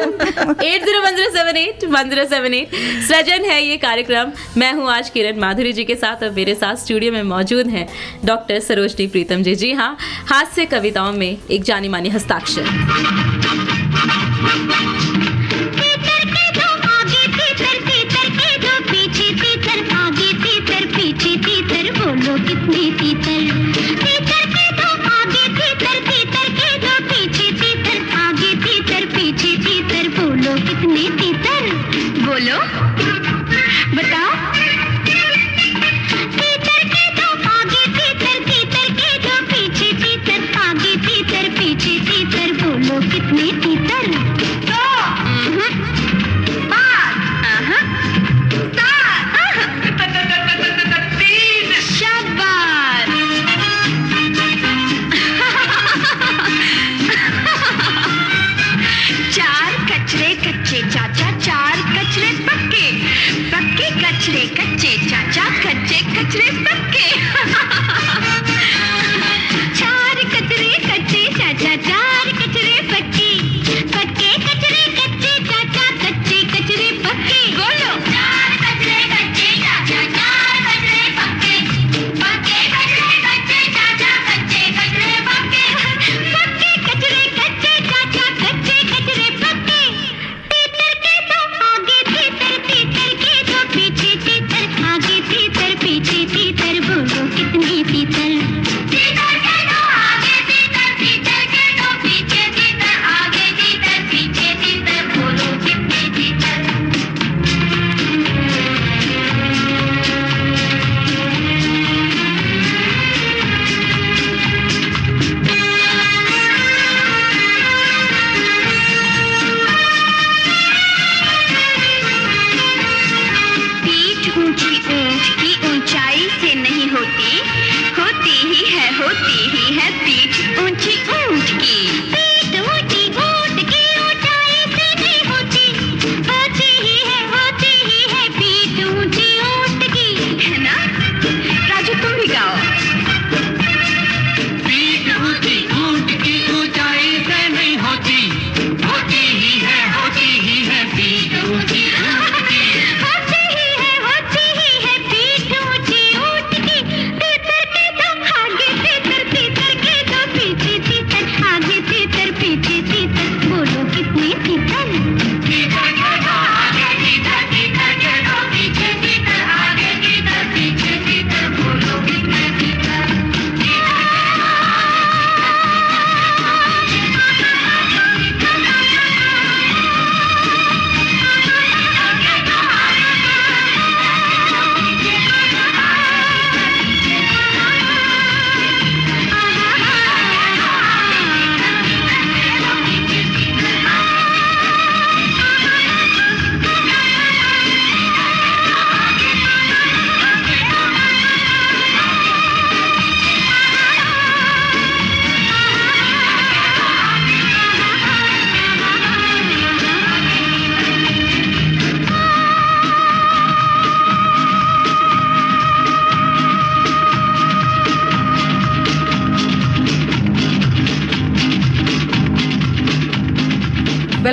B: 8010781078 सृजन है ये कार्यक्रम। मैं हूँ आज किरण माधुरी जी के साथ और मेरे साथ स्टूडियो में मौजूद हैं डॉक्टर सरोजनी प्रीतम जी। जी हाँ, हास्य कविताओं में एक जानी मानी हस्ताक्षर।
D: तीतर के दो आगे तीतर, तीतर के दो पीछे तीतर, आगे तीतर पीछे तीतर, बोलो कितने तीतर। तीतर के दो आगे तीतर, तीतर के दो पीछे तीतर, आगे तीतर पीछे तीतर, बोलो कितने तीतर। बोलो, बताओ। तीतर के दो आगे तीतर, तीतर के दो पीछे तीतर, आगे तीतर पीछे तीतर, बोलो कितने तीतर। दो, तीन, शाबाश। चार कचरे कच्चे चाचा, चार कचरे पक्के, पक्के कचरे कच्चे चाचा, कच्चे कचरे पक्के। चार कचरे कच्चे चाचा, चार कचरे पक्के, पक्के कचरे कच्चे चाचा, कच्चे कचरे पक्के। बोलो, चार कचरे कच्चे चाचा, चार कचरे पक्के, पक्के कचरे कच्चे चाचा, कच्चे कचरे पक्के, पक्के कचरे कच्चे चाचा, कच्चे कचरे पक्के। तीतर के दो आगे तीतर, तीतर के दो पीछे तीतर, आगे तीतर पीछे तीतर,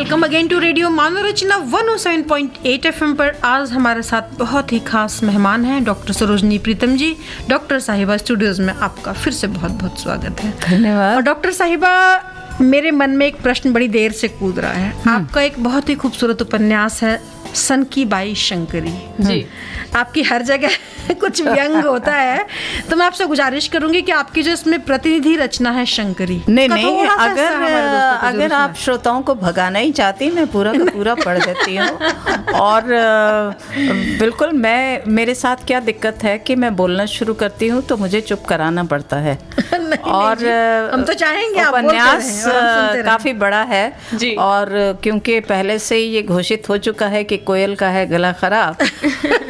A: welcome again to radio Manav Rachna 107.8 FM पर। आज हमारे साथ बहुत ही खास मेहमान हैं डॉक्टर सरोजनी प्रीतम जी। डॉक्टर साहिबा स्टूडियोज में आपका फिर से बहुत बहुत स्वागत है।
C: धन्यवाद।
A: और डॉक्टर साहिबा, मेरे मन में एक प्रश्न बड़ी देर से कूद रहा है। आपका एक बहुत ही खूबसूरत उपन्यास है सनकी बाई शंकरी
B: जी।
A: आपकी हर जगह कुछ व्यंग होता है, तो मैं आपसे गुजारिश करूंगी कि आपकी जो इसमें प्रतिनिधि रचना है शंकरी,
C: नहीं
A: उसका
C: नहीं,
A: थोड़ा सा हिस्सा हमारे दोस्तों को
C: अगर
A: जरूर
C: आप श्रोताओं को भगाना ही चाहती, मैं पूरा का पूरा पढ़ देती हूँ। और बिल्कुल, मेरे साथ क्या दिक्कत है कि मैं बोलना शुरू करती हूँ तो मुझे चुप कराना पड़ता है। और
A: हम तो चाहेंगे आप बोलते
C: उपन्यास
A: रहें और हम सुनते रहें।
C: काफ़ी बड़ा है
B: जी।
C: और क्योंकि पहले से ही ये घोषित हो चुका है कि कोयल का है गला खराब,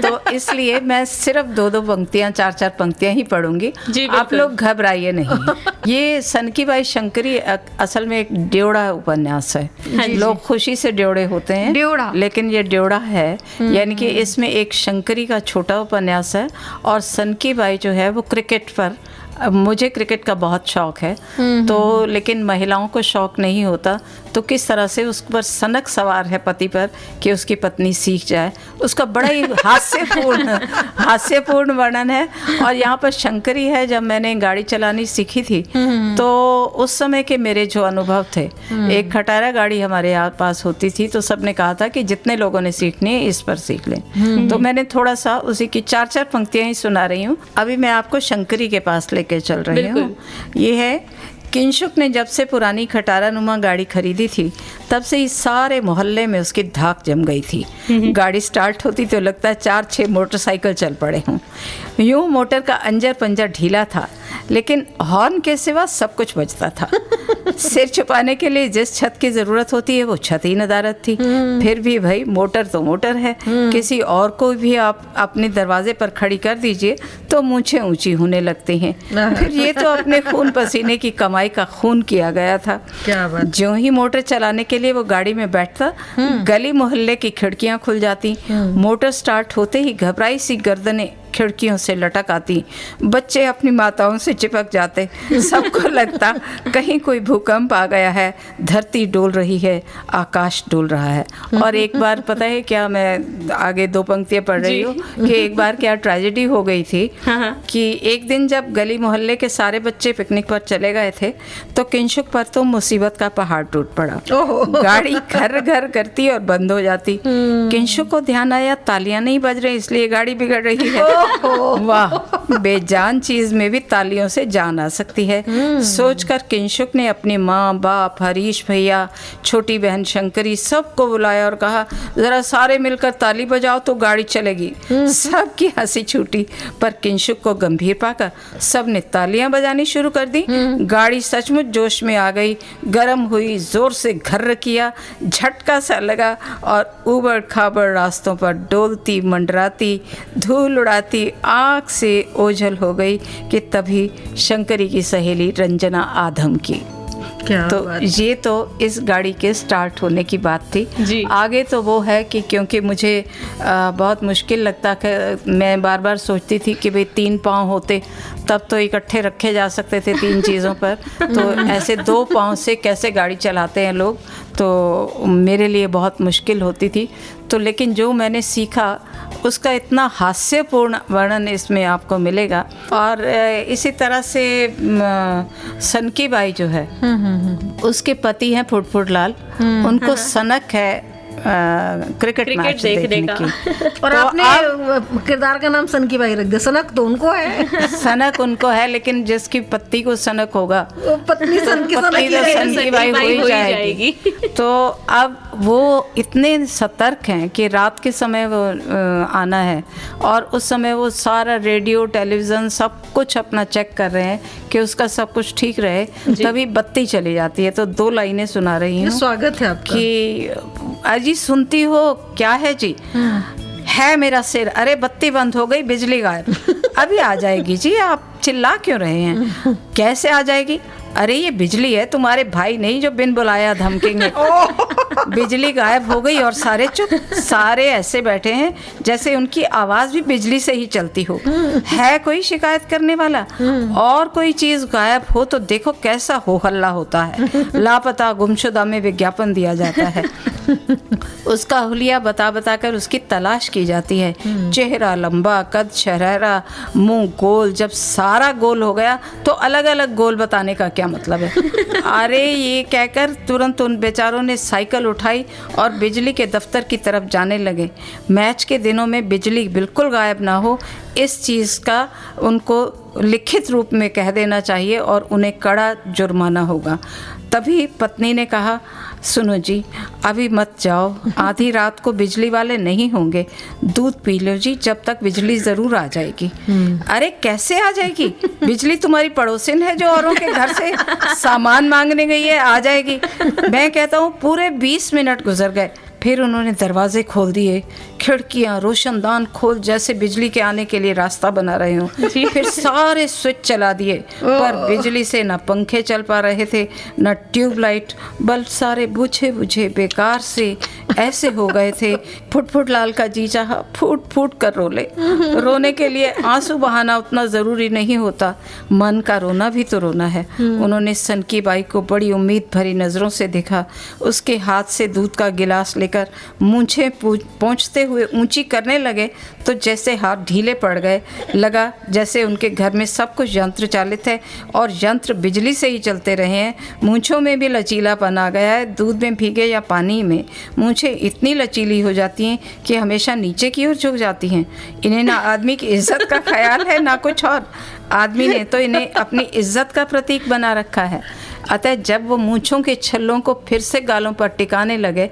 C: तो इसलिए मैं सिर्फ 2-2 पंक्तियाँ, 4-4 पंक्तियाँ ही पढ़ूंगी।
B: जी,
C: आप
B: बिल्कुल।
C: लोग घबराइए नहीं। ये सनकी बाई शंकरी असल में एक ड्योढ़ा उपन्यास है। लोग खुशी से ड्योढ़े होते हैं,
A: ड्योढ़ा।
C: लेकिन ये ड्योढ़ा है। यानी कि इसमें एक शंकरी का छोटा उपन्यास है और सनकी बाई जो है वो क्रिकेट पर, मुझे क्रिकेट का बहुत शौक है, तो लेकिन महिलाओं को शौक नहीं होता, तो किस तरह से उस पर सनक सवार है पति पर कि उसकी पत्नी सीख जाए, उसका बड़ा ही हास्यपूर्ण वर्णन है। और यहाँ पर शंकरी है। जब मैंने गाड़ी चलानी सीखी थी तो उस समय के मेरे जो अनुभव थे, एक खटारा गाड़ी हमारे यहाँ पास होती थी, तो सबने कहा था कि जितने लोगों ने सीखनी है इस पर सीख लें। तो मैंने थोड़ा सा उसी की 4-4 पंक्तियाँ ही सुना रही हूँ। अभी मैं आपको शंकरी के पास लेके चल रही हूँ। ये है, किंशुक ने जब से पुरानी खटारा नुमा गाड़ी खरीदी थी, तब से इस सारे मोहल्ले में उसकी धाक जम गई थी। गाड़ी स्टार्ट होती तो लगता है 4-6 मोटरसाइकिल चल पड़े हों। यूं मोटर का अंजर पंजर ढीला था, लेकिन हॉर्न के सिवा सब कुछ बजता था। सिर छुपाने के लिए जिस छत की ज़रूरत होती है वो छत ही नदारत थी। फिर भी भाई मोटर तो मोटर है, किसी और को भी आप अपने दरवाजे पर खड़ी कर दीजिए तो मूंछें ऊंची होने लगती हैं। फिर ये तो अपने खून पसीने की कमाई का खून किया गया था।
A: क्या बात।
C: ज्यों ही मोटर चलाने के लिए वो गाड़ी में बैठता, गली मोहल्ले की खिड़कियां खुल जाती। मोटर स्टार्ट होते ही घबराई सी गर्दनें खिड़कियों से लटक आती, बच्चे अपनी माताओं से चिपक जाते। सबको लगता कहीं कोई भूकंप आ गया है, धरती डोल रही है, आकाश डोल रहा है। और एक बार पता है क्या, मैं आगे 2 पंक्तियाँ पढ़ रही हूँ कि एक बार क्या ट्रेजेडी हो गई थी कि एक दिन जब गली मोहल्ले के सारे बच्चे पिकनिक पर चले गए थे तो किंशुक पर तो मुसीबत का पहाड़ टूट पड़ा। गाड़ी घर घर करती और बंद हो जाती। किंशुक को ध्यान आया तालियां नहीं बज रही, इसलिए गाड़ी बिगड़ रही है। वाह, बेजान चीज में भी तालियों से जान आ सकती है। सोचकर किंशुक ने अपनी माँ, बाप, हरीश भैया, छोटी बहन शंकरी सबको बुलाया और कहा, जरा सारे मिलकर ताली बजाओ तो गाड़ी चलेगी। सबकी हंसी छूटी, पर किंशुक को गंभीर पाकर सबने तालियां बजानी शुरू कर दी। गाड़ी सचमुच जोश में आ गई, गर्म हुई, जोर से घर्र किया, झटका सा लगा और उबड़ खाबड़ रास्तों पर डोलती मंडराती, धूल उड़ाती आँख से ओझल हो गई कि तभी शंकरी की सहेली रंजना आधम की। तो ये तो इस गाड़ी के स्टार्ट होने की बात थी
B: जी।
C: आगे तो वो है कि क्योंकि मुझे बहुत मुश्किल लगता कि मैं बार बार सोचती थी कि भाई 3 पाँव होते तब तो इकट्ठे रखे जा सकते थे 3 चीज़ों पर, तो ऐसे 2 पाँव से कैसे गाड़ी चलाते हैं लोग, तो मेरे लिए बहुत मुश्किल होती थी। तो लेकिन जो मैंने सीखा उसका इतना हास्यपूर्ण वर्णन इसमें आपको मिलेगा। और इसी तरह से सनकी बाई जो है उसके पति हैं फुटफुट लाल, उनको सनक है क्रिकेट मैच देखने की।
A: और
C: तो
A: आपने किरदार का नाम सनकी बाई रख दिया। सनक तो उनको है।
C: सनक उनको है, लेकिन जिसकी पत्नी को सनक होगा
A: वो पत्नी सनकी
C: सनकी बाई हो ही जाएगी। तो अब वो इतने सतर्क हैं कि रात के समय वो आना है और उस समय वो सारा रेडियो टेलीविज़न सब कुछ अपना चेक कर रहे हैं कि उसका सब कुछ ठीक रहे। तभी बत्ती चली जाती है। तो 2 लाइनें सुना रही हूँ।
A: स्वागत है आपका।
C: कि अजी सुनती हो क्या है जी? है मेरा सिर, अरे बत्ती बंद हो गई, बिजली गायब, अभी आ जाएगी जी, आप चिल्ला क्यों रहे हैं? कैसे आ जाएगी? अरे ये बिजली है, तुम्हारे भाई नहीं जो बिन बुलाया धमकेंगे। बिजली गायब हो गई और सारे चुप, सारे ऐसे बैठे हैं जैसे उनकी आवाज़ भी बिजली से ही चलती हो। है कोई शिकायत करने वाला? और कोई चीज़ गायब हो तो देखो कैसा हो हल्ला होता है। लापता गुमशुदा में विज्ञापन दिया जाता है। उसका हुलिया बता बता कर उसकी तलाश की जाती है। चेहरा लंबा, कद शरहरा, मुंह गोल। जब सारा गोल हो गया तो अलग अलग गोल बताने का क्या मतलब है? अरे ये कहकर तुरंत उन बेचारों ने साइकिल उठाई और बिजली के दफ्तर की तरफ जाने लगे। मैच के दिनों में बिजली बिल्कुल गायब ना हो, इस चीज़ का उनको लिखित रूप में कह देना चाहिए और उन्हें कड़ा जुर्माना होगा। तभी पत्नी ने कहा, सुनो जी, अभी मत जाओ, आधी रात को बिजली वाले नहीं होंगे, दूध पी लो जी, जब तक बिजली ज़रूर आ जाएगी। अरे कैसे आ जाएगी? बिजली तुम्हारी पड़ोसिन है जो औरों के घर से सामान मांगने गई है, आ जाएगी। मैं कहता हूँ पूरे 20 मिनट गुजर गए, फिर उन्होंने दरवाजे खोल दिए, खिड़कियाँ रोशनदान खोल जैसे बिजली के आने के लिए रास्ता बना रहे हों। फिर सारे स्विच चला दिए, पर बिजली से न पंखे चल पा रहे थे न ट्यूबलाइट, बल्ब सारे बुझे बुझे बेकार से ऐसे हो गए थे। फुट फुट लाल का जी चाहा फूट फूट कर रोले। रोने के लिए आंसू बहाना उतना ज़रूरी नहीं होता, मन का रोना भी तो रोना है। उन्होंने सनकी बाई को बड़ी उम्मीद भरी नज़रों से देखा। उसके हाथ से दूध का गिलास लेकर मूंछें पहुँचते हुए ऊंची करने लगे तो जैसे हाथ ढीले पड़ गए। लगा जैसे उनके घर में सब कुछ यंत्र चालित है और यंत्र बिजली से ही चलते रहे हैं। मूंछों में भी लचीलापन आ गया है, दूध में भीगे या पानी में। मूंछें इतनी लचीली हो जाती हैं कि हमेशा नीचे की ओर झुक जाती हैं। इन्हें ना आदमी की इज्जत का ख्याल है ना कुछ और। आदमी ने तो इन्हें अपनी इज्जत का प्रतीक बना रखा है। अतः जब वो मूंछों के छल्लों को फिर से गालों पर टिकाने लगे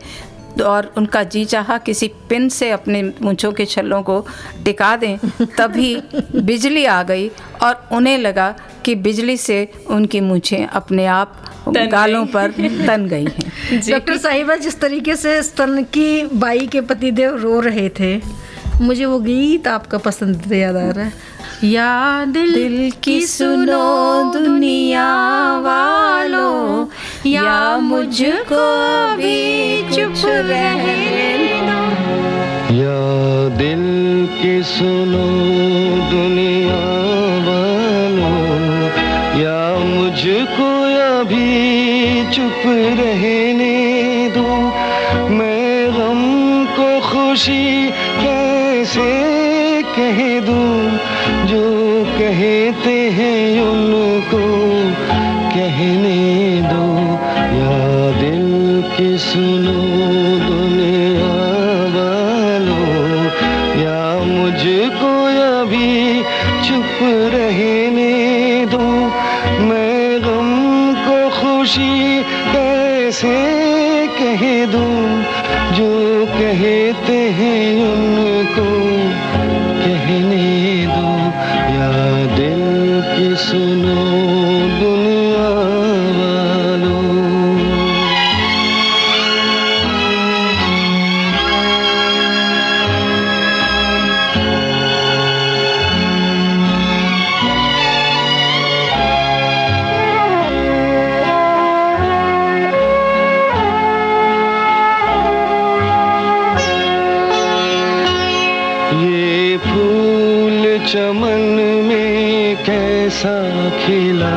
C: और उनका जी चाहा किसी पिन से अपने मूंछों के छल्लों को टिका दें, तभी बिजली आ गई और उन्हें लगा कि बिजली से उनकी मूंछें अपने आप गालों पर तन गई हैं।
A: डॉक्टर साहिबा, जिस तरीके से स्तन की बाई के पतिदेव रो रहे थे, मुझे वो गीत आपका पसंद याद आ रहा है। या दिल की सुनो दुनिया वालों, या मुझको भी चुप रहने दो।
E: या दिल की सुनो दुनिया वालों, या मुझको अभी चुप रहने दो। मैं गम को खुशी कैसे कह दूं, जो कहते हैं उनको कहने दो। या दिल की सुनो दुनिया वालों, या मुझको अभी चुप रहने दो। मैं गम को खुशी कैसे कह दूं, जो कहते हैं उनको कहने दो। या दिल की सुनो दुनिया वालों। ये फूल चमन में कैसा खिला,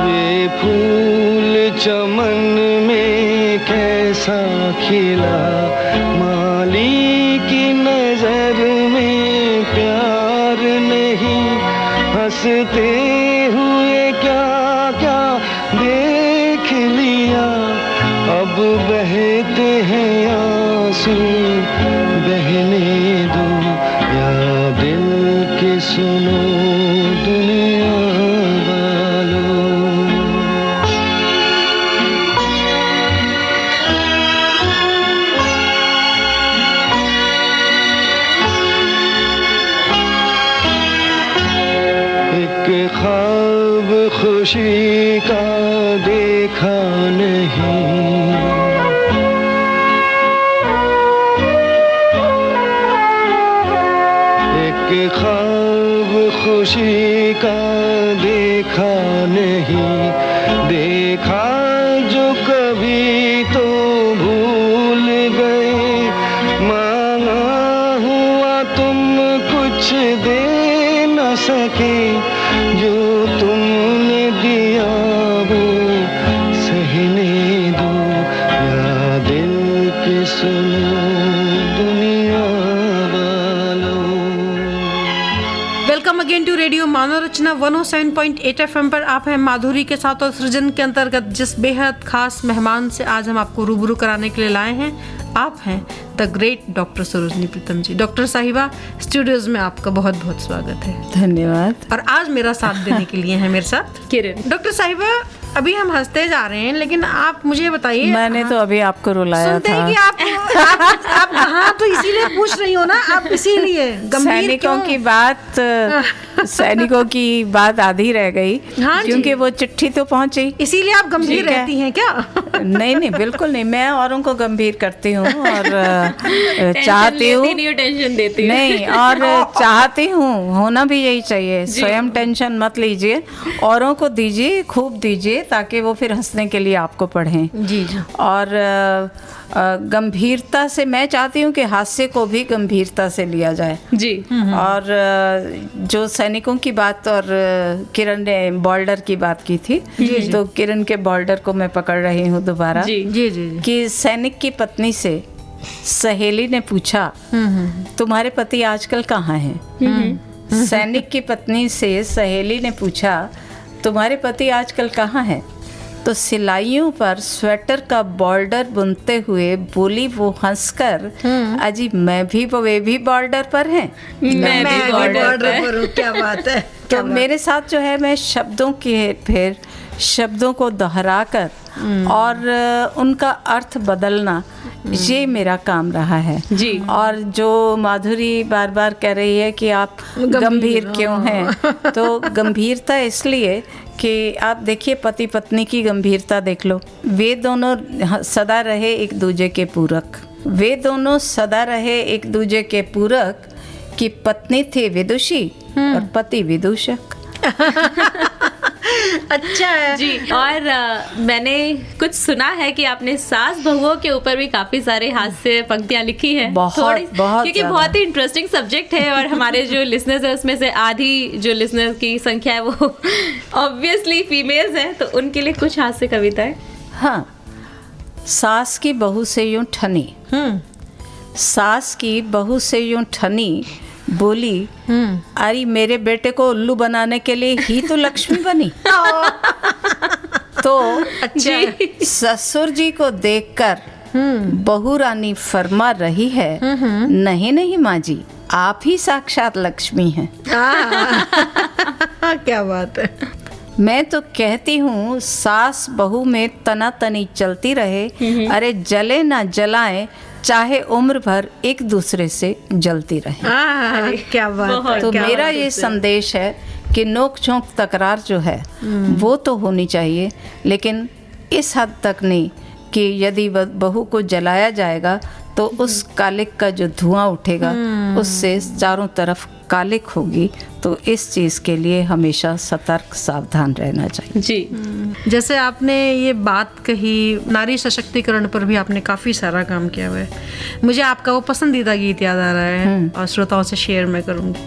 E: ये फूल चमन में कैसा खिला। माली की नजर में प्यार नहीं, हंसते हुए क्या क्या देख लिया। अब बहते हैं आंसू, बहने दो। या दिल की सुनो दुनिया वालों। एक ख्वाब खुशी का देखा नहीं, एक ख्वाब खुशी का देखा देखा नहीं, देखा जो कभी तो भूल गए, मांगा हुआ तुम कुछ दे न सके, जो तुमने दिया वो सहने दो, या दिल के सुनो दुनिया वालों।
A: Welcome again to radio Manav Rachna 107.8 FM पर आप हैं माधुरी के साथ, और सृजन के अंतर्गत जिस बेहद खास मेहमान से आज हम आपको रूबरू कराने के लिए लाए हैं, आप हैं the great doctor Sarojini Pritam ji. Doctor साहिबा, स्टूडियोज में आपका बहुत बहुत स्वागत है।
C: धन्यवाद।
A: और आज मेरा साथ देने के लिए है मेरे साथ
B: किरण।
A: डॉक्टर साहिबा, अभी हम हंसते जा रहे हैं, लेकिन आप मुझे बताइए,
C: मैंने तो अभी आपको रुलाया
A: सुनते
C: था।
A: हैं कि आप हाँ, तो इसीलिए पूछ रही हो ना आप, इसीलिए गंभीर
C: सैनिकों
A: क्यों?
C: की बात सैनिकों की बात आधी रह गई,
A: हाँ जी।
C: क्योंकि वो चिट्ठी तो पहुंची।
A: इसीलिए आप गंभीर
C: ठीक है।
A: रहती हैं क्या?
C: नहीं नहीं, बिल्कुल नहीं, मैं औरों को गंभीर करती हूँ और
B: टेंशन
C: चाहती हूँ
B: लेती नहीं हूँ, टेंशन देती हूँ।
C: नहीं, और चाहती हूँ, होना भी यही चाहिए। स्वयं टेंशन मत लीजिए, औरों को दीजिए, खूब दीजिए, ताकि वो फिर हंसने के लिए आपको पढ़ें।
A: जी जी।
C: और गंभीरता से, मैं चाहती हूँ कि हास्य को भी गंभीरता से लिया जाए।
B: जी।
C: और जो सैनिकों की बात, और किरण ने बॉर्डर की बात की थी, तो किरण के बॉर्डर को मैं पकड़ रही हूँ दोबारा,
B: जी।
A: जी जी जी।
C: कि सैनिक की पत्नी से सहेली ने पूछा, तुम्हारे पति आजकल कहाँ हैं? सैनिक की पत्नी से सहेली ने पूछा, तुम्हारे पति आजकल कहाँ हैं? तो सिलाइयों पर स्वेटर का बॉर्डर बुनते हुए बोली वो हंसकर, अजी वे भी बॉर्डर पर हैं।
B: मैं भी बॉर्डर
A: पर हूँ, क्या बात है।
C: तो मेरे साथ जो है, मैं शब्दों के फिर शब्दों को दोहराकर और उनका अर्थ बदलना, ये मेरा काम रहा है।
B: जी।
C: और जो माधुरी बार बार कह रही है कि आप गंभीर क्यों हैं, तो गंभीरता इसलिए कि आप देखिए, पति पत्नी की गंभीरता देख लो, वे दोनों सदा रहे एक दूजे के पूरक, वे दोनों सदा रहे एक दूजे के पूरक, कि पत्नी थी विदुषी और पति विदूषक।
A: अच्छा है
B: जी। और मैंने कुछ सुना है कि आपने सास बहुओं के ऊपर भी काफी सारे हास्य पंक्तियां लिखी हैं।
C: बहुत
B: क्योंकि
C: ज़्यादा।
B: बहुत ही इंटरेस्टिंग सब्जेक्ट है, और हमारे जो लिसनर्स है उसमें से आधी जो लिसनर्स की संख्या है वो ऑब्वियसली फीमेल्स हैं, तो उनके लिए कुछ हास्य कविताएं।
C: हाँ, सास की बहू से यूं ठनी, सास की बहू से यूं ठनी, बोली, अरे मेरे बेटे को उल्लू बनाने के लिए ही तो लक्ष्मी बनी। तो
B: अच्छा।
C: ससुर जी को देखकर बहू रानी फरमा रही है, नहीं नहीं माँ जी, आप ही साक्षात लक्ष्मी हैं।
A: क्या बात है।
C: मैं तो कहती हूँ सास बहू में तना तनी चलती रहे, अरे जले ना जलाएं, चाहे उम्र भर एक दूसरे से जलती रहे।
A: क्या बात है।
C: तो मेरा ये संदेश है कि नोक झोंक तकरार जो है वो तो होनी चाहिए, लेकिन इस हद तक नहीं कि यदि बहू को जलाया जाएगा तो उस कालिक का जो धुआं उठेगा उससे चारों तरफ कालिक होगी। तो इस चीज़ के लिए हमेशा सतर्क सावधान रहना चाहिए।
B: जी।
A: जैसे आपने ये बात कही, नारी सशक्तिकरण पर भी आपने काफ़ी सारा काम किया हुआ है। मुझे आपका वो पसंदीदा गीत याद आ रहा है और श्रोताओं से शेयर मैं करूँगी।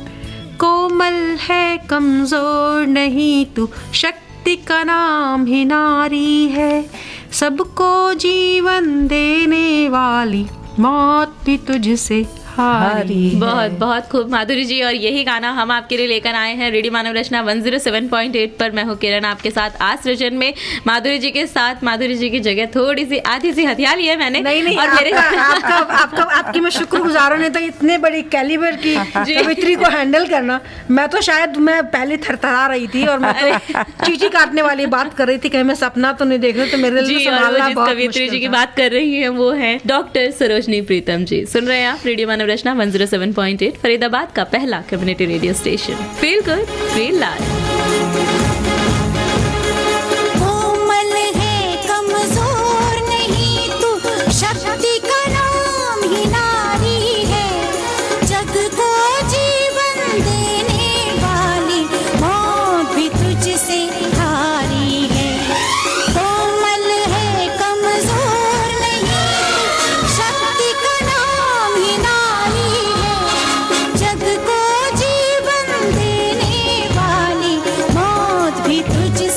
A: कोमल है कमज़ोर नहीं तू, शक्ति का नाम ही नारी है, सबको जीवन देने वाली मौत भी तुझसे हारी है।
B: बहुत बहुत खूब माधुरी जी, और यही गाना हम आपके लिए लेकर आए हैं रेडियो मानव रचना 107.8 पर। मैं हूँ किरण आपके साथ आज सृजन में, माधुरी जी के साथ। माधुरी जी की जगह थोड़ी सी आधी सी हथियार ली है मैंने।
A: नहीं
B: और मेरे
A: आपकी मैं शुक्रगुजार हूं, नहीं तो इतने बड़ी कैलिबर की कवित्री को हैंडल करना, मैं तो शायद मैं पहले थरथरा रही थी और मैं तो चीची काटने वाली बात कर रही थी, कहीं मैं सपना तो नहीं देख रही, तो मेरे लिए
B: जी, और
A: संभालना
B: वो जिस
A: बहुत
B: कवित्री जी
A: मुश्किल
B: की
A: था।
B: बात कर रही है वो है डॉक्टर सरोजनी प्रीतम जी। सुन रहे हैं आप रेडियो मानव रचना 107.8, फरीदाबाद का पहला community radio station. Feel good, feel live.
D: कोमल है कमजोर नहीं तू, शक्ति का नाम ही नारी है, जग को जीवन देने वाली मौत भी तुझसे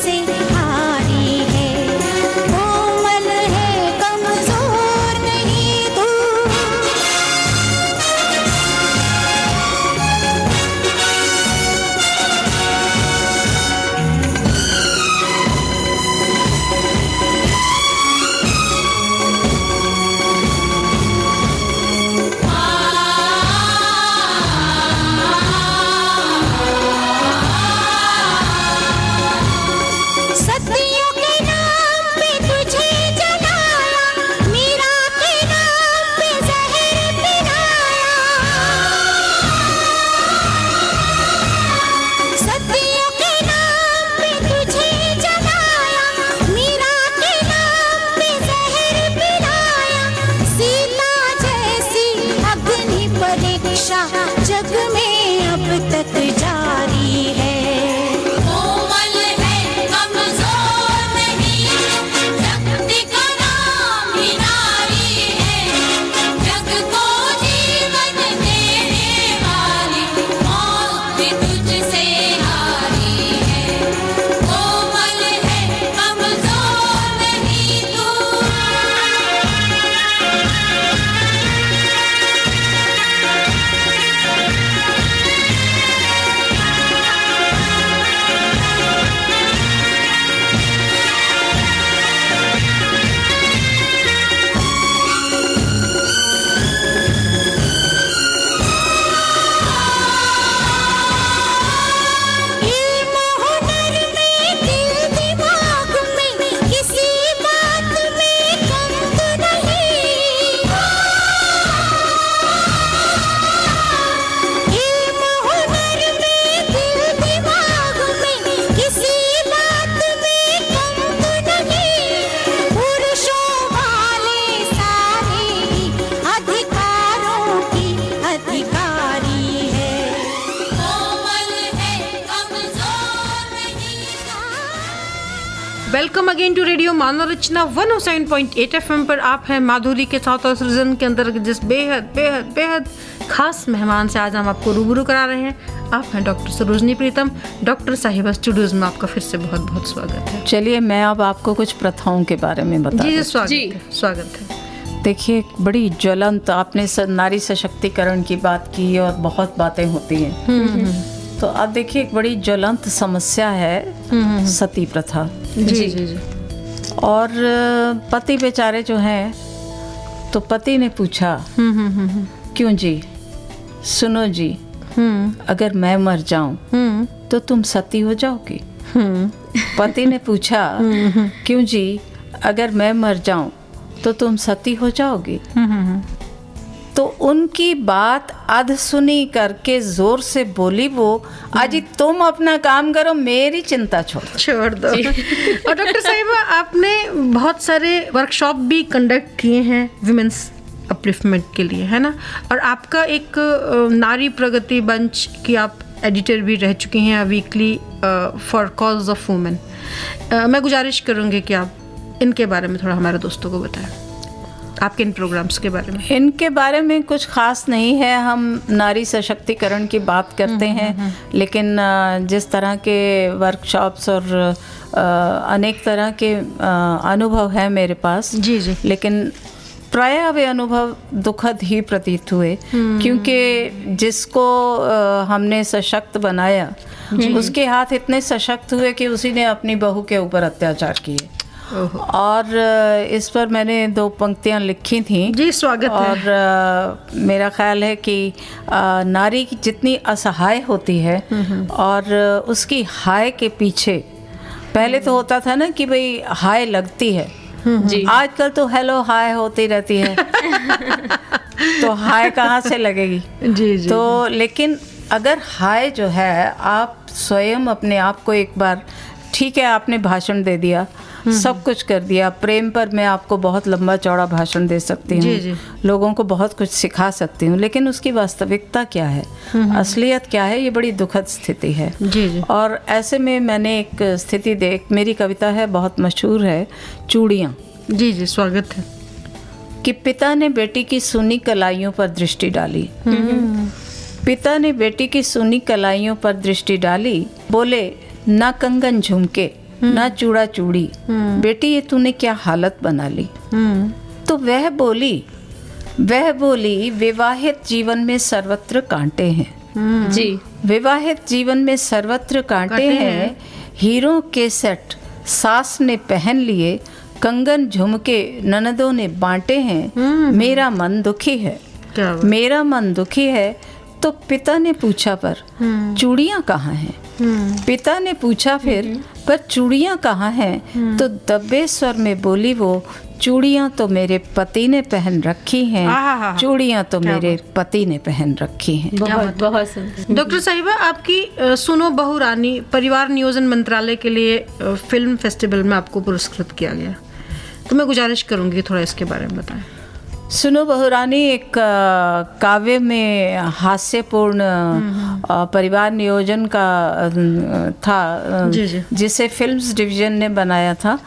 D: से हारी है, कोमल है कमजोर नहीं तू। सदियों के नाम पे तुझे जलाया, मीरा के नाम पे जहर पिलाया। सदियों के नाम पे तुझे जलाया, मीरा के नाम पे जहर पिलाया। सीता जैसी अग्नि परीक्षा जग में अब तक जारी है। कोमल है कमजोर नहीं, शक्ति का नाम ही नारी है। जग को जीवन देने वाली मौत भी तुझसे हारी है। कोमल है कमजोर नहीं तू। इल्म हुनर में दिल दिमाग में किसी बात में कम तो नहीं। इल्म हुनर में दिल दिमाग में किसी बात में कम तो नहीं। पुरुषों वाले सारे ही अधिकारों की अधिकारी है। कोमल है कमजोर नहीं था।
A: Welcome again to radio Manav Rachna 107.8 FM पर आप हैं माधुरी के साथ और सृजन के अंदर जिस बेहद बेहद बेहद खास मेहमान से आज हम आपको रूबरू करा रहे हैं। आप हैं डॉक्टर सरोजनी प्रीतम। डॉक्टर साहिबा स्टूडियोज में आपका फिर से बहुत बहुत स्वागत है।
C: चलिए मैं अब आपको कुछ प्रथाओं के बारे में बता
A: जी
C: दूं।
A: स्वागत
B: जी।
A: है, स्वागत है।
C: देखिए बड़ी ज्वलंत आपने नारी सशक्तिकरण की बात की और बहुत बातें होती हैं। तो अब देखिए एक बड़ी ज्वलंत समस्या है सती प्रथा।
A: जी जी जी।
C: और पति बेचारे जो हैं, तो पति ने पूछा क्यों जी, सुनो जी, अगर मैं मर जाऊं तो तुम सती हो जाओगी। पति ने पूछा क्यों जी, अगर मैं मर जाऊं तो तुम सती हो जाओगी। तो उनकी बात अधसुनी करके जोर से बोली वो, अजी तुम अपना काम करो, मेरी चिंता छोड़ दो।
A: और डॉक्टर साहिबा आपने बहुत सारे वर्कशॉप भी कंडक्ट किए हैं विमेंस अपलिफ्टमेंट के लिए, है ना? और आपका एक नारी प्रगति मंच की आप एडिटर भी रह चुकी हैं, weekly for cause of women. मैं गुजारिश करूँगी कि आप इनके बारे में थोड़ा हमारे दोस्तों को बताएं, आपके इन प्रोग्राम्स के बारे में।
C: इनके बारे में कुछ खास नहीं है, हम नारी सशक्तिकरण की बात करते हैं, लेकिन जिस तरह के वर्कशॉप्स और अनेक तरह के अनुभव हैं मेरे पास।
A: जी जी।
C: लेकिन प्रायः वे अनुभव दुखद ही प्रतीत हुए, क्योंकि जिसको हमने सशक्त बनाया उसके हाथ इतने सशक्त हुए कि उसी ने अपनी बहू के ऊपर अत्याचार किए। और इस पर मैंने 2 पंक्तियां लिखी थी।
A: जी स्वागत है।
C: और मेरा ख्याल है कि नारी की जितनी असहाय होती है और उसकी हाय के पीछे, पहले तो होता था ना कि भाई हाय लगती है,
B: जी।
C: आजकल तो हेलो हाय होती रहती है तो हाय कहाँ से लगेगी।
A: जी जी।
C: तो लेकिन अगर हाय जो है, आप स्वयं अपने आप को एक बार, ठीक है आपने भाषण दे दिया, सब कुछ कर दिया, प्रेम पर मैं आपको बहुत लंबा चौड़ा भाषण दे सकती
A: जी, जी।
C: हूँ, लोगों को बहुत कुछ सिखा सकती हूँ, लेकिन उसकी वास्तविकता क्या है, असलियत क्या है, ये बड़ी दुखद स्थिति है।
A: जी जी।
C: और ऐसे में मैंने एक स्थिति मेरी कविता है, बहुत मशहूर है, चूड़ियाँ।
A: जी जी स्वागत है।
C: कि पिता ने बेटी की सुनी कलाइयों पर दृष्टि डाली, पिता ने बेटी की सुनी कलाइयों पर दृष्टि डाली, बोले ना कंगन झुमके ना चूड़ा चूड़ी, बेटी ये तूने क्या हालत बना ली। तो वह बोली विवाहित जीवन में सर्वत्र कांटे हैं।
B: जी।
C: विवाहित जीवन में सर्वत्र कांटे हैं, हीरों के सेट सास ने पहन लिए, कंगन झुमके ननदों ने बांटे हैं। मेरा मन दुखी है,
A: क्या बात।
C: मेरा मन दुखी है। तो पिता ने पूछा पर चूड़ियाँ कहाँ हैं। पिता ने पूछा फिर पर चूड़ियाँ कहाँ हैं। तो दबे स्वर में बोली वो, चूड़ियाँ तो मेरे पति ने पहन रखी हैं, चूड़ियाँ तो मेरे पति ने पहन रखी हैं।
B: बहुत बहुत सुंदर।
A: डॉक्टर साहिबा, आपकी सुनो बहू रानी परिवार नियोजन मंत्रालय के लिए फिल्म फेस्टिवल में आपको पुरस्कृत किया गया, तो मैं गुजारिश करूंगी थोड़ा इसके बारे में बताएं।
C: सुनो बहुरानी एक काव्य में हास्यपूर्ण परिवार नियोजन का था, जिसे फिल्म्स डिवीजन ने बनाया था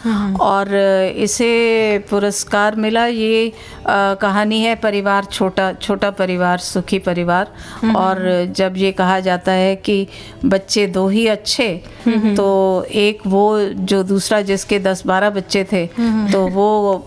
C: और इसे पुरस्कार मिला। ये कहानी है परिवार, छोटा परिवार, सुखी परिवार। और जब ये कहा जाता है कि बच्चे दो ही अच्छे, तो एक वो जो दूसरा जिसके 10-12 बच्चे थे, तो वो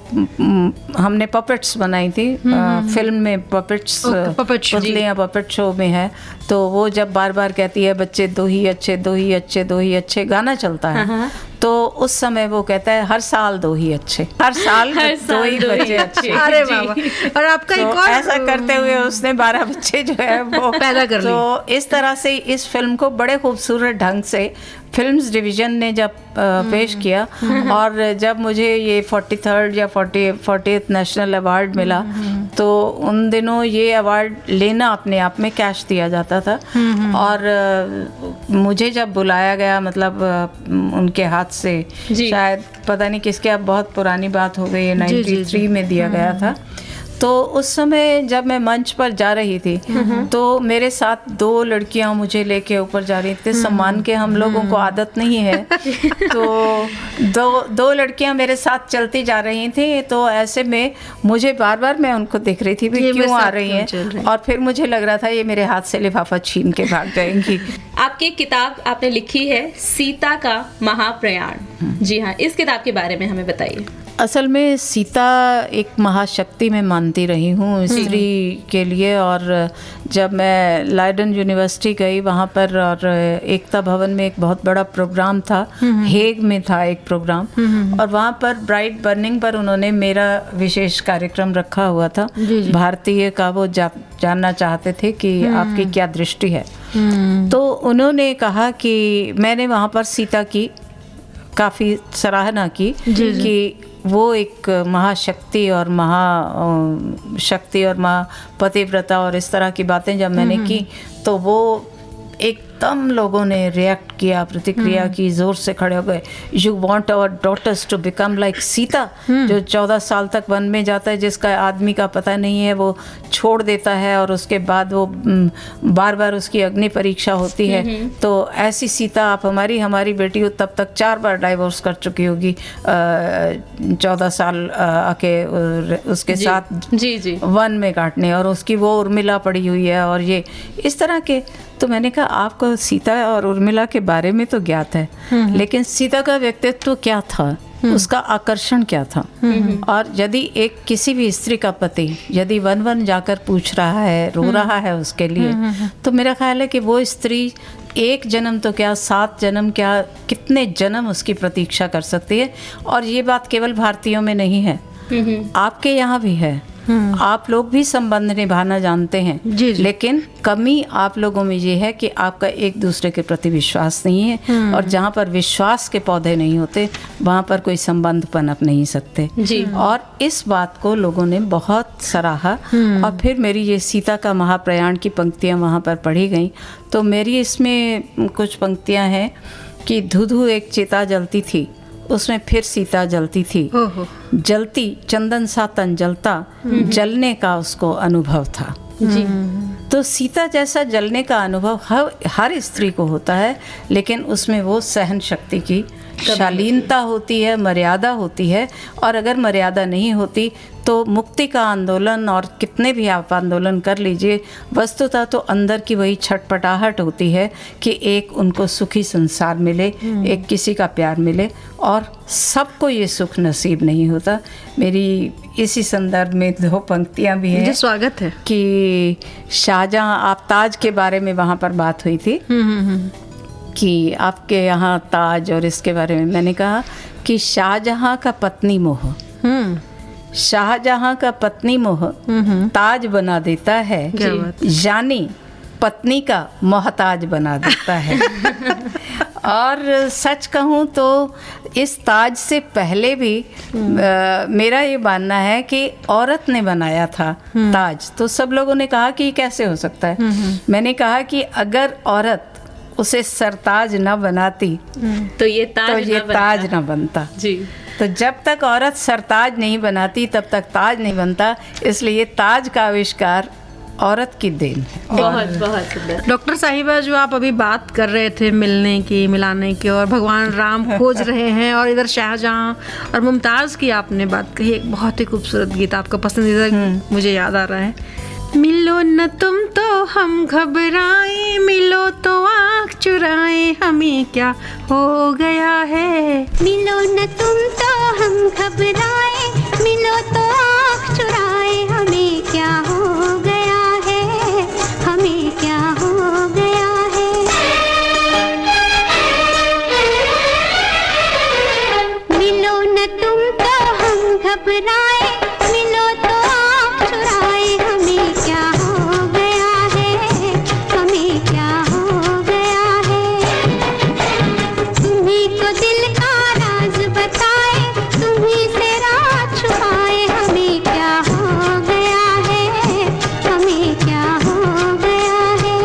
C: हमने पपेट्स बनाई थी फिल्म में। पपेट्स पुतलियाँ पपेट शो में है, तो वो जब बार बार कहती है बच्चे दो ही अच्छे, दो ही अच्छे, दो ही अच्छे, गाना चलता है, तो उस समय वो कहता है हर साल दो ही अच्छे, हर साल दो ही बच्चे अच्छे।
A: अरे बाबा। और आपका एक और
C: ऐसा करते हुए उसने 12 बच्चे जो है वो
A: पैदा कर लिए।
C: तो इस तरह से इस फिल्म को बड़े खूबसूरत ढंग से फिल्म्स डिवीजन ने जब पेश किया, और जब मुझे ये 43rd या 40th नेशनल अवार्ड मिला, तो उन दिनों ये अवार्ड लेना अपने आप में कैश दिया जाता था। और मुझे जब बुलाया गया, मतलब उनके हाथ से, शायद पता नहीं किसके, अब बहुत पुरानी बात हो गई है, 93 में दिया गया था। तो उस समय जब मैं मंच पर जा रही थी, तो मेरे साथ 2 लड़कियां मुझे लेके ऊपर जा रही थी। सम्मान के हम लोगों को आदत नहीं है, तो दो लड़कियां मेरे साथ चलती जा रही थी। तो ऐसे में मुझे बार बार मैं उनको देख रही थी भी क्यों आ रही हैं, और फिर मुझे लग रहा था ये मेरे हाथ से लिफाफा छीन के भाग जाएंगी।
B: आपकी किताब आपने लिखी है सीता का महाप्रयाण। जी हाँ, इस किताब के बारे में हमें बताइए।
C: असल में सीता एक महाशक्ति में मानती रही हूँ स्त्री के लिए। और जब मैं लाइडन यूनिवर्सिटी गई वहाँ पर, और एकता भवन में एक बहुत बड़ा प्रोग्राम था, हेग में था एक प्रोग्राम, और वहाँ पर ब्राइड बर्निंग पर उन्होंने मेरा विशेष कार्यक्रम रखा हुआ था। भारतीय का वो जानना चाहते थे कि आपकी क्या दृष्टि है। तो उन्होंने कहा कि मैंने वहाँ पर सीता की काफ़ी सराहना की कि वो एक महाशक्ति और महाशक्ति और महापतिव्रता और इस तरह की बातें जब मैंने की, तो वो एकदम लोगों ने रिएक्ट किया, प्रतिक्रिया की, जोर से खड़े हो गए। You want our daughters to become like Sita, जो 14 साल तक वन में जाता है, जिसका आदमी का पता नहीं है, वो छोड़ देता है और उसके बाद वो बार बार उसकी अग्नि परीक्षा होती है। तो ऐसी सीता आप हमारी बेटी को तब तक 4 बार डाइवोर्स कर चुकी होगी 14 साल आके उसके साथ
B: जी
C: वन में काटने, और उसकी वो उर्मिला पड़ी हुई है और ये इस तरह के। तो मैंने कहा आपको सीता और उर्मिला के बारे में तो ज्ञात है, लेकिन सीता का व्यक्तित्व क्या था, उसका आकर्षण क्या था। और यदि एक किसी भी स्त्री का पति यदि वन जाकर पूछ रहा है, रो रहा है उसके लिए, तो मेरा ख्याल है कि वो स्त्री 1 जन्म तो क्या 7 जन्म क्या कितने जन्म उसकी प्रतीक्षा कर सकती है। और ये बात केवल भारतीयों में नहीं है, आपके यहाँ भी है। आप लोग भी संबंध निभाना जानते हैं, लेकिन कमी आप लोगों में ये है कि आपका एक दूसरे के प्रति विश्वास नहीं है। और जहाँ पर विश्वास के पौधे नहीं होते, वहाँ पर कोई संबंध पनप नहीं सकते। और इस बात को लोगों ने बहुत सराहा। और फिर मेरी ये सीता का महाप्रयाण की पंक्तियाँ वहाँ पर पढ़ी गई। तो मेरी इसमें कुछ पंक्तियाँ हैं कि धुधु एक चिता जलती थी, उसमें फिर सीता जलती थी, जलती चंदन सा तन जलता, जलने का उसको अनुभव था। तो सीता जैसा जलने का अनुभव हर स्त्री को होता है, लेकिन उसमें वो सहन शक्ति की शालीनता होती है, मर्यादा होती है। और अगर मर्यादा नहीं होती तो मुक्ति का आंदोलन और कितने भी आप आंदोलन कर लीजिए, वस्तुतः तो अंदर की वही छटपटाहट होती है कि एक उनको सुखी संसार मिले, एक किसी का प्यार मिले, और सबको ये सुख नसीब नहीं होता। मेरी इसी संदर्भ में 2 पंक्तियां भी हैं।
A: जी, स्वागत है।
C: कि शाहजहां, आप ताज के बारे में वहाँ पर बात हुई थी कि आपके यहाँ ताज और इसके बारे में मैंने कहा कि शाहजहां का पत्नी मोह, शाहजहां का पत्नी मोह ताज बना देता है, यानी पत्नी का मोहताज बना देता है। और सच कहूँ तो इस ताज से पहले भी मेरा ये मानना है कि औरत ने बनाया था ताज। तो सब लोगों ने कहा कि कैसे हो सकता है। मैंने कहा कि अगर औरत उसे सरताज न बनाती
B: तो ये ताज
C: न बनता।
B: जी।
C: तो जब तक औरत सरताज नहीं बनाती तब तक ताज नहीं बनता, इसलिए ताज का आविष्कार औरत की देन है।
B: बहुत बहुत सुंदर।
A: डॉक्टर साहिबा, जो आप अभी बात कर रहे थे मिलने की, मिलाने की, और भगवान राम खोज रहे हैं, और इधर शाहजहां और मुमताज़ की आपने बात कही, एक बहुत ही खूबसूरत गीत आपका पसंदीदा मुझे याद आ रहा है। मिलो न तुम तो हम घबराए, मिलो तो आँख चुराए, हमें क्या हो गया है।
D: मिलो न तुम तो हम घबराए, मिलो तो आँख चुराए, हमें क्या हो गया है, हमें क्या हो गया है। मिलो न तुम तो हम घबराए, मिलो तो आँख चुराए, हमें क्या हो गया है, हमें क्या हो गया है। तुम्हीं को दिल का राज बताए, तुम्हीं से राज छुपाए, हमें क्या हो गया है, हमें क्या हो गया है।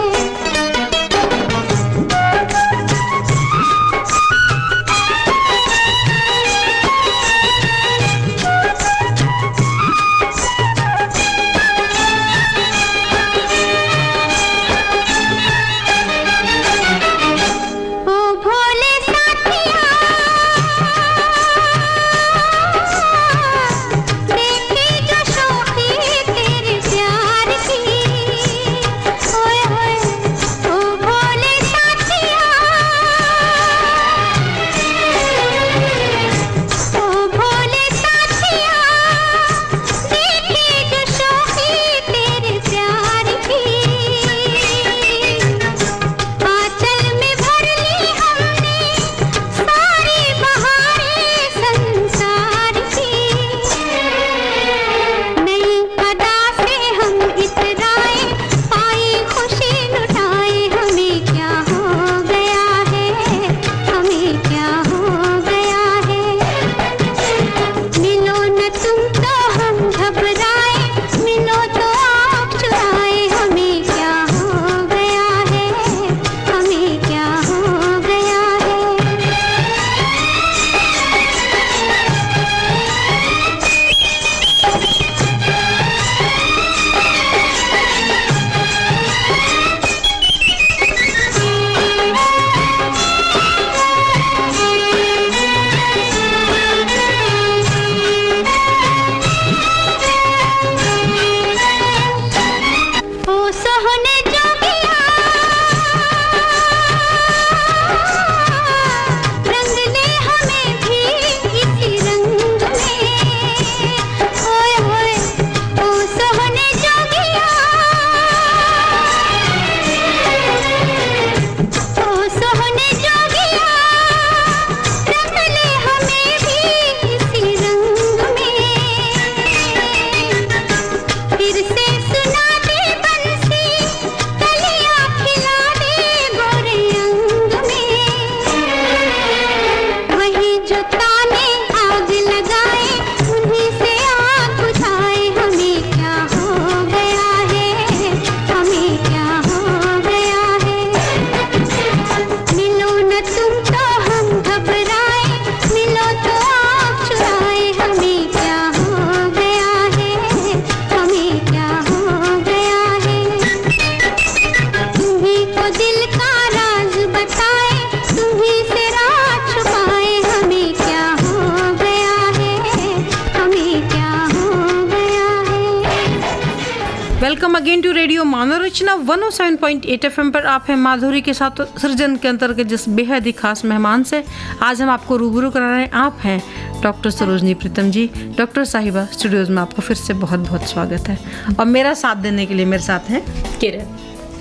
A: Welcome again to radio Manav Rachna 107.8 FM पर। आप हैं माधुरी के साथ सृजन के अंतर्गत जिस बेहद ही खास मेहमान से आज हम आपको रूबरू करा रहे हैं, आप हैं डॉक्टर सरोजनी प्रीतम जी। डॉक्टर साहिबा, स्टूडियोज़ में आपका फिर से बहुत बहुत स्वागत है और मेरा साथ देने के लिए मेरे साथ हैं
B: किरण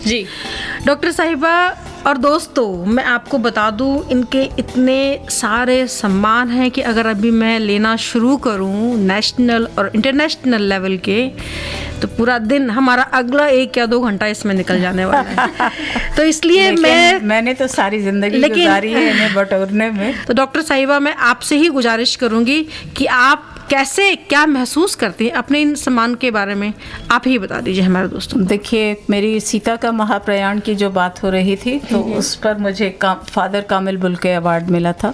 B: जी।
A: डॉक्टर साहिबा और दोस्तों, मैं आपको बता दूं, इनके इतने सारे सम्मान हैं कि अगर अभी मैं लेना शुरू करूं नेशनल और इंटरनेशनल लेवल के, तो पूरा दिन हमारा अगला 1 या 2 घंटा इसमें निकल जाने वाला है। तो इसलिए
C: मैंने तो सारी जिंदगी गुजारी है इन्हें बटोरने में।
A: तो डॉक्टर साहिबा, मैं आपसे ही गुजारिश करूंगी कि आप कैसे क्या महसूस करती हैं अपने इन सम्मान के बारे में, आप ही बता दीजिए हमारे दोस्तों।
C: देखिए, मेरी सीता का महाप्रयाण की जो बात हो रही थी, तो उस पर मुझे फादर कामिल बुल्के अवार्ड मिला था।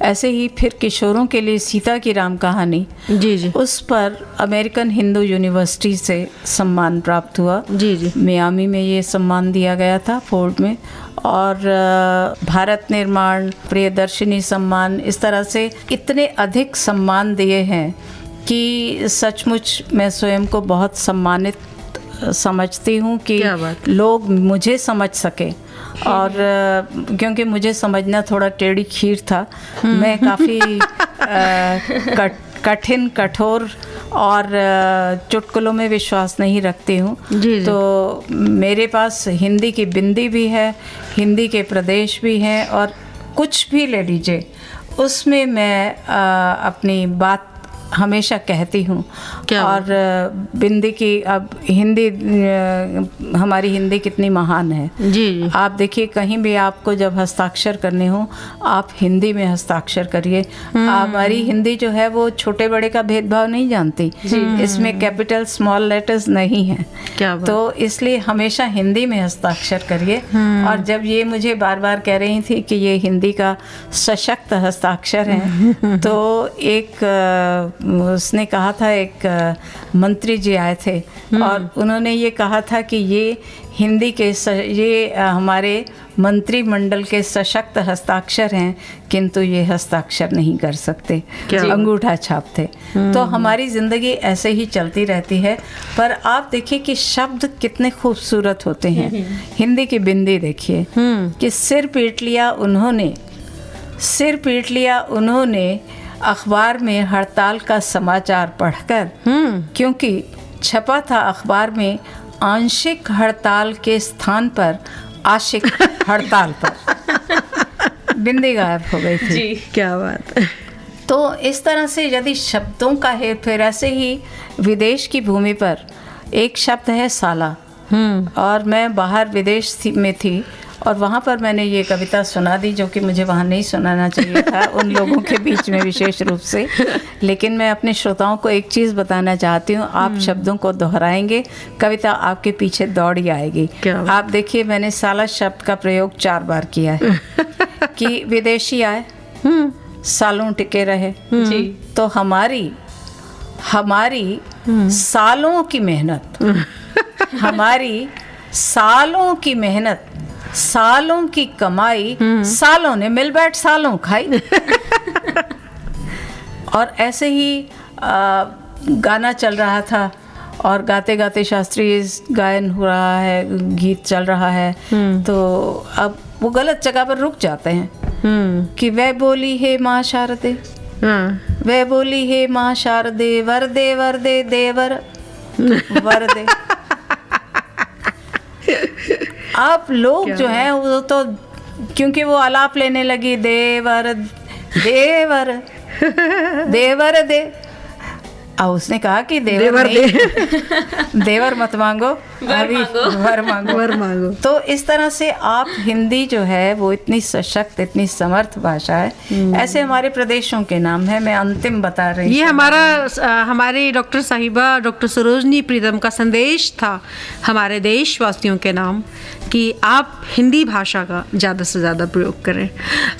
C: ऐसे ही फिर किशोरों के लिए सीता की राम कहानी,
A: जी जी,
C: उस पर अमेरिकन हिंदू यूनिवर्सिटी से सम्मान प्राप्त हुआ।
A: जी जी,
C: मियामी में ये सम्मान दिया गया था, फोर्ड में। और भारत निर्माण, प्रियदर्शिनी सम्मान, इस तरह से इतने अधिक सम्मान दिए हैं कि सचमुच मैं स्वयं को बहुत सम्मानित समझती हूँ कि लोग मुझे समझ सके। और क्योंकि मुझे समझना थोड़ा टेढ़ी खीर था, मैं काफ़ी कठिन, कठोर और चुटकुलों में विश्वास नहीं रखती हूँ। तो मेरे पास हिंदी की बिंदी भी है, हिंदी के प्रदेश भी हैं, और कुछ भी ले लीजिए उसमें मैं अपनी बात हमेशा कहती हूँ। और बिंदी की, अब हिंदी, हमारी हिंदी कितनी महान है।
A: जी।
C: आप देखिए, कहीं भी आपको जब हस्ताक्षर करने हो, आप हिंदी में हस्ताक्षर करिए। हमारी हिंदी जो है वो छोटे बड़े का भेदभाव नहीं जानती, इसमें कैपिटल स्मॉल लेटर्स नहीं है। तो इसलिए हमेशा हिंदी में हस्ताक्षर करिए। और जब ये मुझे बार बार कह रही थी कि ये हिंदी का सशक्त हस्ताक्षर है, तो एक उसने कहा था, एक मंत्री जी आए थे और उन्होंने ये कहा था कि ये हिंदी के ये हमारे मंत्रिमंडल के सशक्त हस्ताक्षर हैं, किंतु ये हस्ताक्षर नहीं कर सकते, अंगूठा छाप थे। तो हमारी ज़िंदगी ऐसे ही चलती रहती है। पर आप देखिए कि शब्द कितने खूबसूरत होते हैं। हिंदी की बिंदी देखिए कि सिर पीट लिया उन्होंने अखबार में हड़ताल का समाचार पढ़कर, क्योंकि छपा था अखबार में आंशिक हड़ताल के स्थान पर आशिक हड़ताल पर। बिंदी गायब हो गई थी।
B: जी,
A: क्या बात है।
C: तो इस तरह से यदि शब्दों का हेरफेर, ऐसे ही विदेश की भूमि पर एक शब्द है साला, और मैं बाहर विदेश में थी और वहाँ पर मैंने ये कविता सुना दी, जो कि मुझे वहाँ नहीं सुनाना चाहिए था उन लोगों के बीच में विशेष रूप से। लेकिन मैं अपने श्रोताओं को एक चीज़ बताना चाहती हूँ, आप शब्दों को दोहराएंगे, कविता आपके पीछे दौड़ी आएगी। आप देखिए, मैंने साला शब्द का प्रयोग 4 बार किया है कि विदेशी आए, सालों टिके रहे। तो हमारी सालों की मेहनत, हमारी सालों की मेहनत, सालों की कमाई, सालों ने मिल बैठ सालों खाई। और ऐसे ही गाना चल रहा था और गाते गाते शास्त्रीय गायन हो रहा है, गीत चल रहा है। तो अब वो गलत जगह पर रुक जाते हैं कि वह बोली हे माँ शारदे, वह बोली हे माँ शारदे, वरदे वरदे देवर वरदे। आप लोग जो हैं वो तो, क्योंकि वो आलाप लेने लगी, देवर देवर देवर दे, और उसने कहा कि देवर दे, देवर मत मांगो, वर मांगो। तो इस तरह से आप, हिंदी जो है वो इतनी सशक्त, इतनी समर्थ भाषा है। ऐसे हमारे प्रदेशों के नाम है। मैं अंतिम बता रही हूँ, ये
A: हमारी डॉक्टर साहिबा, डॉक्टर सरोजनी प्रीतम का संदेश था हमारे देशवासियों के नाम कि आप हिंदी भाषा का ज़्यादा से ज़्यादा प्रयोग करें।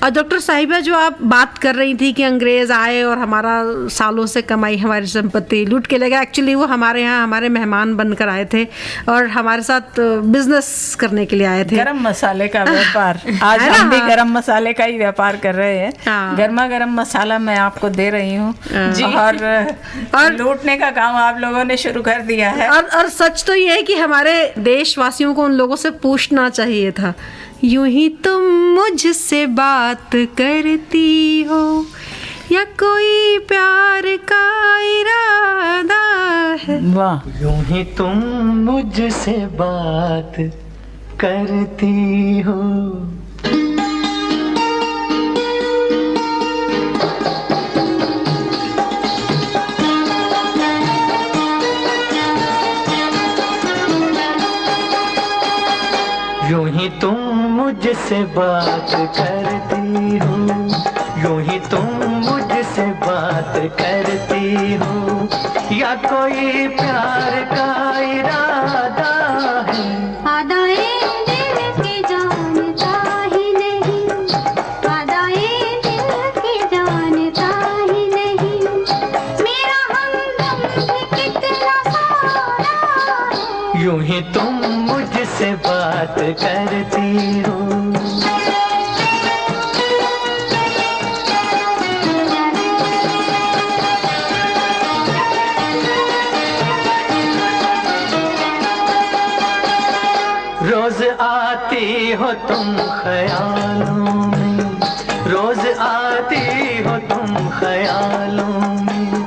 A: और डॉक्टर साहिबा, जो आप बात कर रही थी कि अंग्रेज़ आए और हमारा सालों से कमाई, हमारी संपत्ति लूट के ले गए, एक्चुअली वो हमारे यहाँ हमारे मेहमान बनकर आए थे और हमारे साथ बिजनेस करने के लिए आए थे।
C: गरम मसाले का व्यापार आज
A: है ना?
C: हम भी गरम मसाले का ही व्यापार कर रहे हैं।
A: हाँ।
C: गर्मा गर्म मसाला मैं आपको दे रही हूँ
A: जी।
C: और लूटने का काम आप लोगों ने शुरू कर दिया है।
A: और सच तो ये है कि हमारे देशवासियों को उन लोगों से पूछना चाहिए था, यूं ही तुम मुझसे बात करती हो या कोई प्यार का इरादा है।
C: वाह,
E: यूं ही तुम मुझसे बात करती हो। यूं ही तुम मुझसे बात करती हो, यूं ही तुम मुझसे बात करती हो या कोई प्यार का इरादा है।
D: आदाए दिल की जानता ही नहीं, आदाए दिल की जानता ही नहीं, मेरा हमदम भी कितना सारा है।
E: यूं ही तुम मुझसे बात करती हो। रोज आती हो तुम ख्यालों में, रोज आती हो तुम ख्यालों में,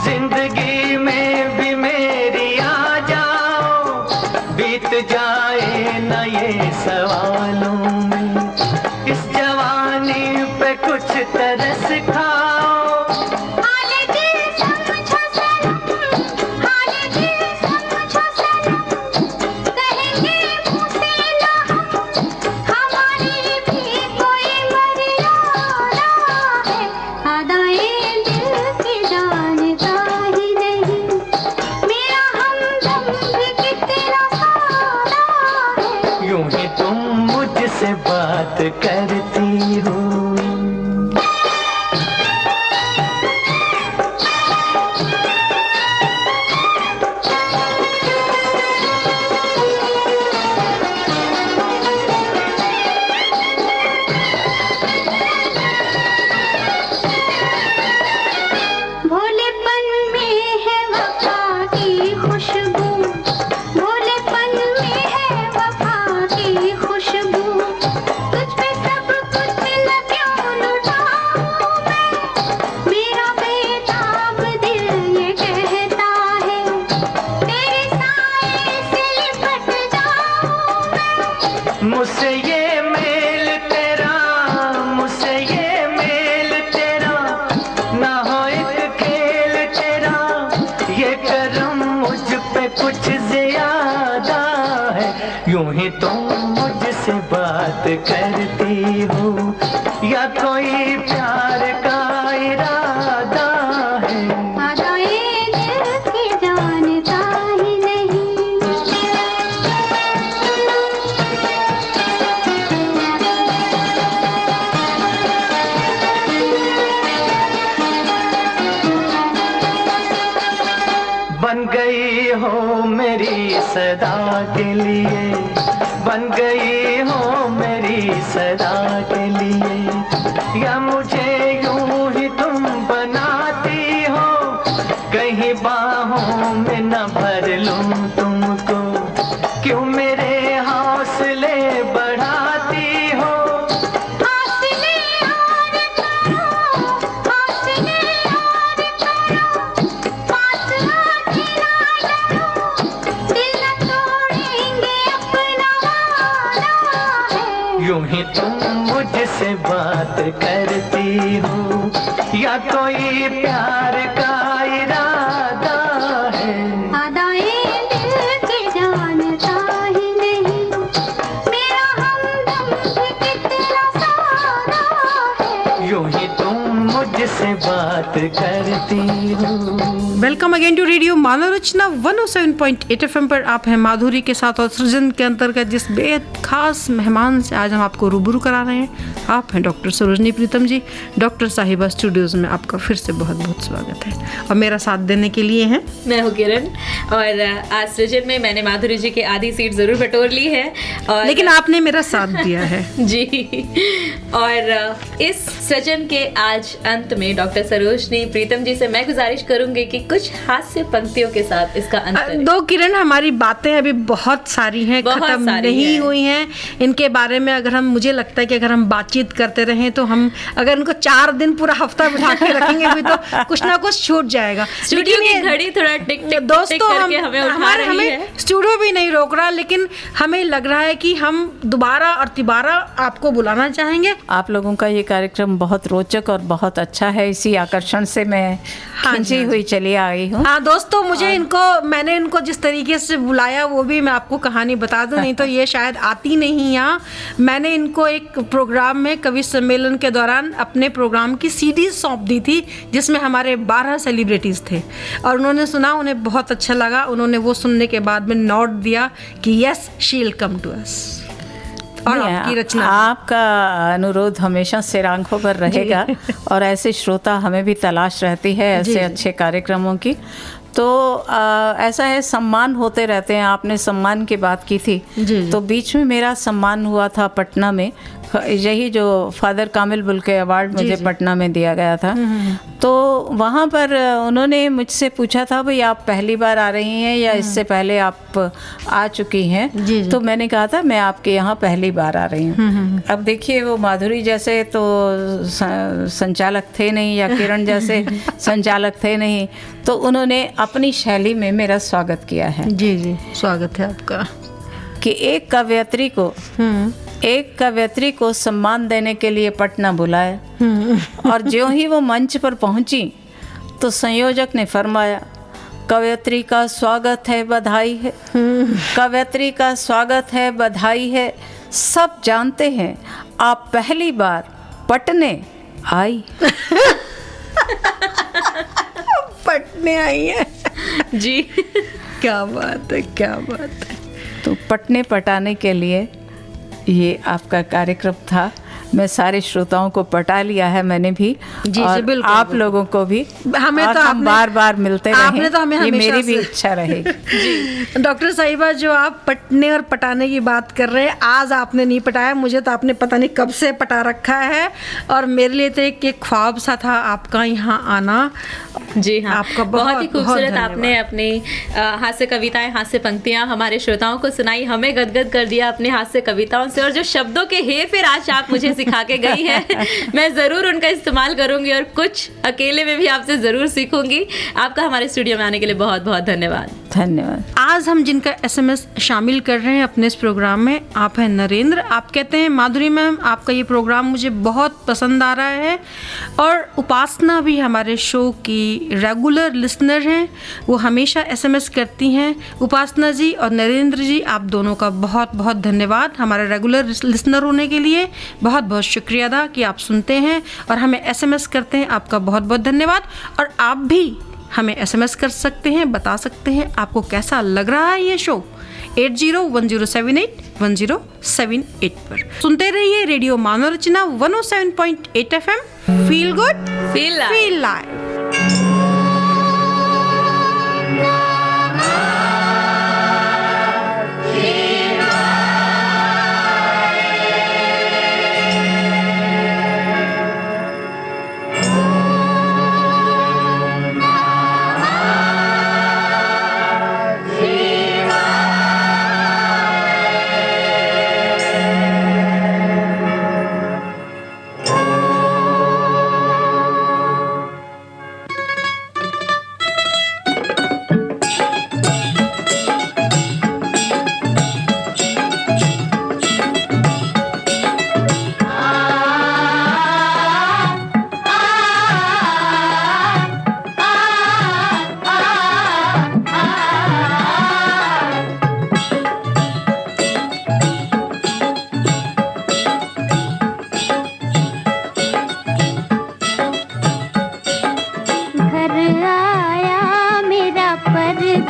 E: जिंदगी में भी मेरी आ जाओ, बीत जाए न ये सवालों में, इस जवानी पे कुछ तरस खाओ।
D: हाले दिल समझो सनम, हाले दिल समझो सनम, कहेंगे मुँह से ना हम, हमारी भी कोई मर्यादा है। आदाए दिल की जानता ही नहीं, मेरा हमदम भी कितना सारा है।
E: यूं ही तुम मुझसे बात करती हो।
D: भोलेपन में है वफा की खुशबू, भोलेपन में है वफा की खुशबू, तुझ पे सब कुछ न क्यों लुटाऊं मैं, मेरा बेताब दिल ये कहता है, तेरे साए से लिपट जाऊं मैं।
E: मुझसे ये मेल तेरा, मुझसे ये मेल तेरा, ना हो एक खेल तेरा, ये करम मुझ पे कुछ ज्यादा है। यूं ही तुम मुझसे बात करती हो या कोई प्यार का इरादा है।
D: आदाए दिल की जानता ही नहीं।
E: बन गई हो मेरी सदा के लिए, बन गई हो मेरी सदा के लिए, या मुझे यूं ही तुम बनाती हो, कहीं बाहों में न भर लूं तुमको, क्यों मेरे हौसले बढ़ाती हो।
D: हौसले और करो, हौसले और करो, पास आके ना डरो, दिल न तोड़ेंगे अपना वादा है।
E: यूं ही तुम मुझसे बात करती हो या कोई प्यार का इरादा है।
D: आदाए दिल की जानता ही नहीं, मेरा हमदम भी कितना सारा है।
E: यूं ही तुम मुझसे बात करती हूँ।
A: Welcome again to radio Manav Rachna 107.8 FM पर आप हैं माधुरी के साथ, और सृजन के अंतर्गत जिस बेहद खास मेहमान से आज हम आपको रूबरू करा रहे हैं, आप हैं डॉक्टर सरोजनी प्रीतम जी। डॉक्टर साहिबा स्टूडियोज़ में आपका फिर से बहुत बहुत स्वागत है, और मेरा साथ देने के लिए हैं
B: मैं हूँ किरण, और आज सृजन में मैंने माधुरी जी की आधी सीट जरूर बटोर ली है, और
A: लेकिन आपने मेरा साथ दिया है।
B: जी। और इस सृजन के आज अंत में डॉक्टर सरोजनी प्रीतम जी से मैं गुजारिश करूंगी कि कुछ हास्य पंक्तियों के साथ इसका अंत करें।
A: दो किरण, हमारी बातें अभी बहुत सारी हैं,
B: बहुत
A: खत्म
B: सारी
A: नहीं
B: हैं।
A: हुई हैं। इनके बारे में अगर हम, मुझे लगता है कि अगर हम बातचीत करते रहें तो हम, अगर इनको 4 दिन पूरा हफ्ता बिठा के रखेंगे भी तो कुछ ना कुछ छूट जाएगा।
B: स्टूडियो
A: लेकिन
B: की
A: ये-
B: घड़ी थोड़ा टिक टिक टिक
A: दोस्तों,
B: करके हमें उठा रही
A: हमें
B: है।
A: स्टूडियो भी नहीं रोक रहा, लेकिन हमें लग रहा है कि हम दोबारा और तिबारा आपको बुलाना चाहेंगे।
C: आप लोगों का ये कार्यक्रम बहुत रोचक और बहुत अच्छा है, इसी आकर्षण से मैं
A: हाँ जी,
C: खींची
A: हाँ जी।
C: हुई चली आई हूँ।
A: हाँ दोस्तों, मैंने इनको जिस तरीके से बुलाया वो भी मैं आपको कहानी बता दूं, नहीं तो ये शायद आती नहीं यहाँ। मैंने इनको एक प्रोग्राम में, कवि सम्मेलन के दौरान, अपने प्रोग्राम की सीडी सौंप दी थी, जिसमें हमारे 12 सेलिब्रिटीज़ थे, और उन्होंने सुना, उन्हें बहुत अच्छा लगा। उन्होंने वो सुनने के बाद में नोट दिया कि yes she will come to us, और
C: नहीं,
A: आपकी रचना।
C: आपका अनुरोध हमेशा सिर आंखों पर रहेगा, और ऐसे श्रोता हमें भी तलाश रहती है
A: जी,
C: ऐसे
A: जी।
C: अच्छे कार्यक्रमों की। तो ऐसा है, सम्मान होते रहते हैं। आपने सम्मान की बात की थी,
A: जी।
C: तो बीच में मेरा सम्मान हुआ था पटना में, यही जो फादर कामिल बुल्के अवार्ड मुझे पटना में दिया गया था। तो वहाँ पर उन्होंने मुझसे पूछा था, भाई आप पहली बार आ रही हैं या इससे पहले आप आ चुकी हैं?
A: जी, जी।
C: तो मैंने कहा था मैं आपके यहाँ पहली बार आ रही हूँ। अब देखिए, वो माधुरी जैसे तो संचालक थे नहीं, या किरण जैसे संचालक थे नहीं, तो उन्होंने अपनी शैली में मेरा स्वागत किया है
A: जी जी, स्वागत है आपका।
C: कि एक कवयित्री को सम्मान देने के लिए पटना बुलाया, और ज्यों ही वो मंच पर पहुंची तो संयोजक ने फरमाया, कवयित्री का स्वागत है, बधाई है। कवयित्री का स्वागत है, बधाई है। सब जानते हैं आप पहली बार पटने आई।
A: पटने आई है।
B: जी।
A: क्या बात है, क्या बात है।
C: तो पटने पटाने के लिए ये आपका कार्यक्रम था। मैं सारे श्रोताओं को पटा लिया है मैंने भी,
A: जी,
C: और
A: बिल्कुल,
C: आप
A: बिल्कुल।
C: लोगों को भी।
A: हमें
C: और
A: तो
C: हम
A: आपने-
C: बार बार मिलते
A: आपने
C: रहें,
A: तो हमें
C: ये
A: हमेशा
C: मेरी भी
A: से-
C: इच्छा रहेगी।
A: डॉक्टर साहिबा, जो आप पटने और पटाने की बात कर रहे हैं, आज आपने नहीं पटाया, मुझे तो आपने पता नहीं कब से पटा रखा है, और मेरे लिए तो एक ख्वाब सा था आपका यहाँ आना।
B: जी हाँ,
A: आपका
B: बहुत ही
A: बहुत
B: खूबसूरत
A: धन्यवाद।
B: आपने अपनी हास्य कविताएं, हास्य पंक्तियां हमारे श्रोताओं को सुनाई, हमें गदगद कर दिया अपने हास्य कविताओं से, और जो शब्दों के हेर-फेर आज आप मुझे सिखा के गई हैं, मैं ज़रूर उनका इस्तेमाल करूंगी, और कुछ अकेले में भी आपसे ज़रूर सीखूंगी। आपका हमारे स्टूडियो में आने के लिए बहुत बहुत धन्यवाद।
C: धन्यवाद।
A: आज हम जिनका SMS शामिल कर रहे हैं अपने इस प्रोग्राम में, आप हैं नरेंद्र। आप कहते हैं, माधुरी मैम, आपका ये प्रोग्राम मुझे बहुत पसंद आ रहा है, और उपासना भी हमारे शो की रेगुलर लिसनर हैं, वो हमेशा SMS करती हैं। उपासना जी और नरेंद्र जी, आप दोनों का बहुत बहुत धन्यवाद हमारे रेगुलर लिसनर होने के लिए। बहुत बहुत शुक्रिया अदा कि आप सुनते हैं और हमें SMS करते हैं। आपका बहुत बहुत धन्यवाद। और आप भी हमें SMS कर सकते हैं, बता सकते हैं आपको कैसा लग रहा है ये शो। 8010781078 पर सुनते रहिए radio Manav Rachna 107.8 FM। Feel good,
B: feel
A: live.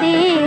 D: दे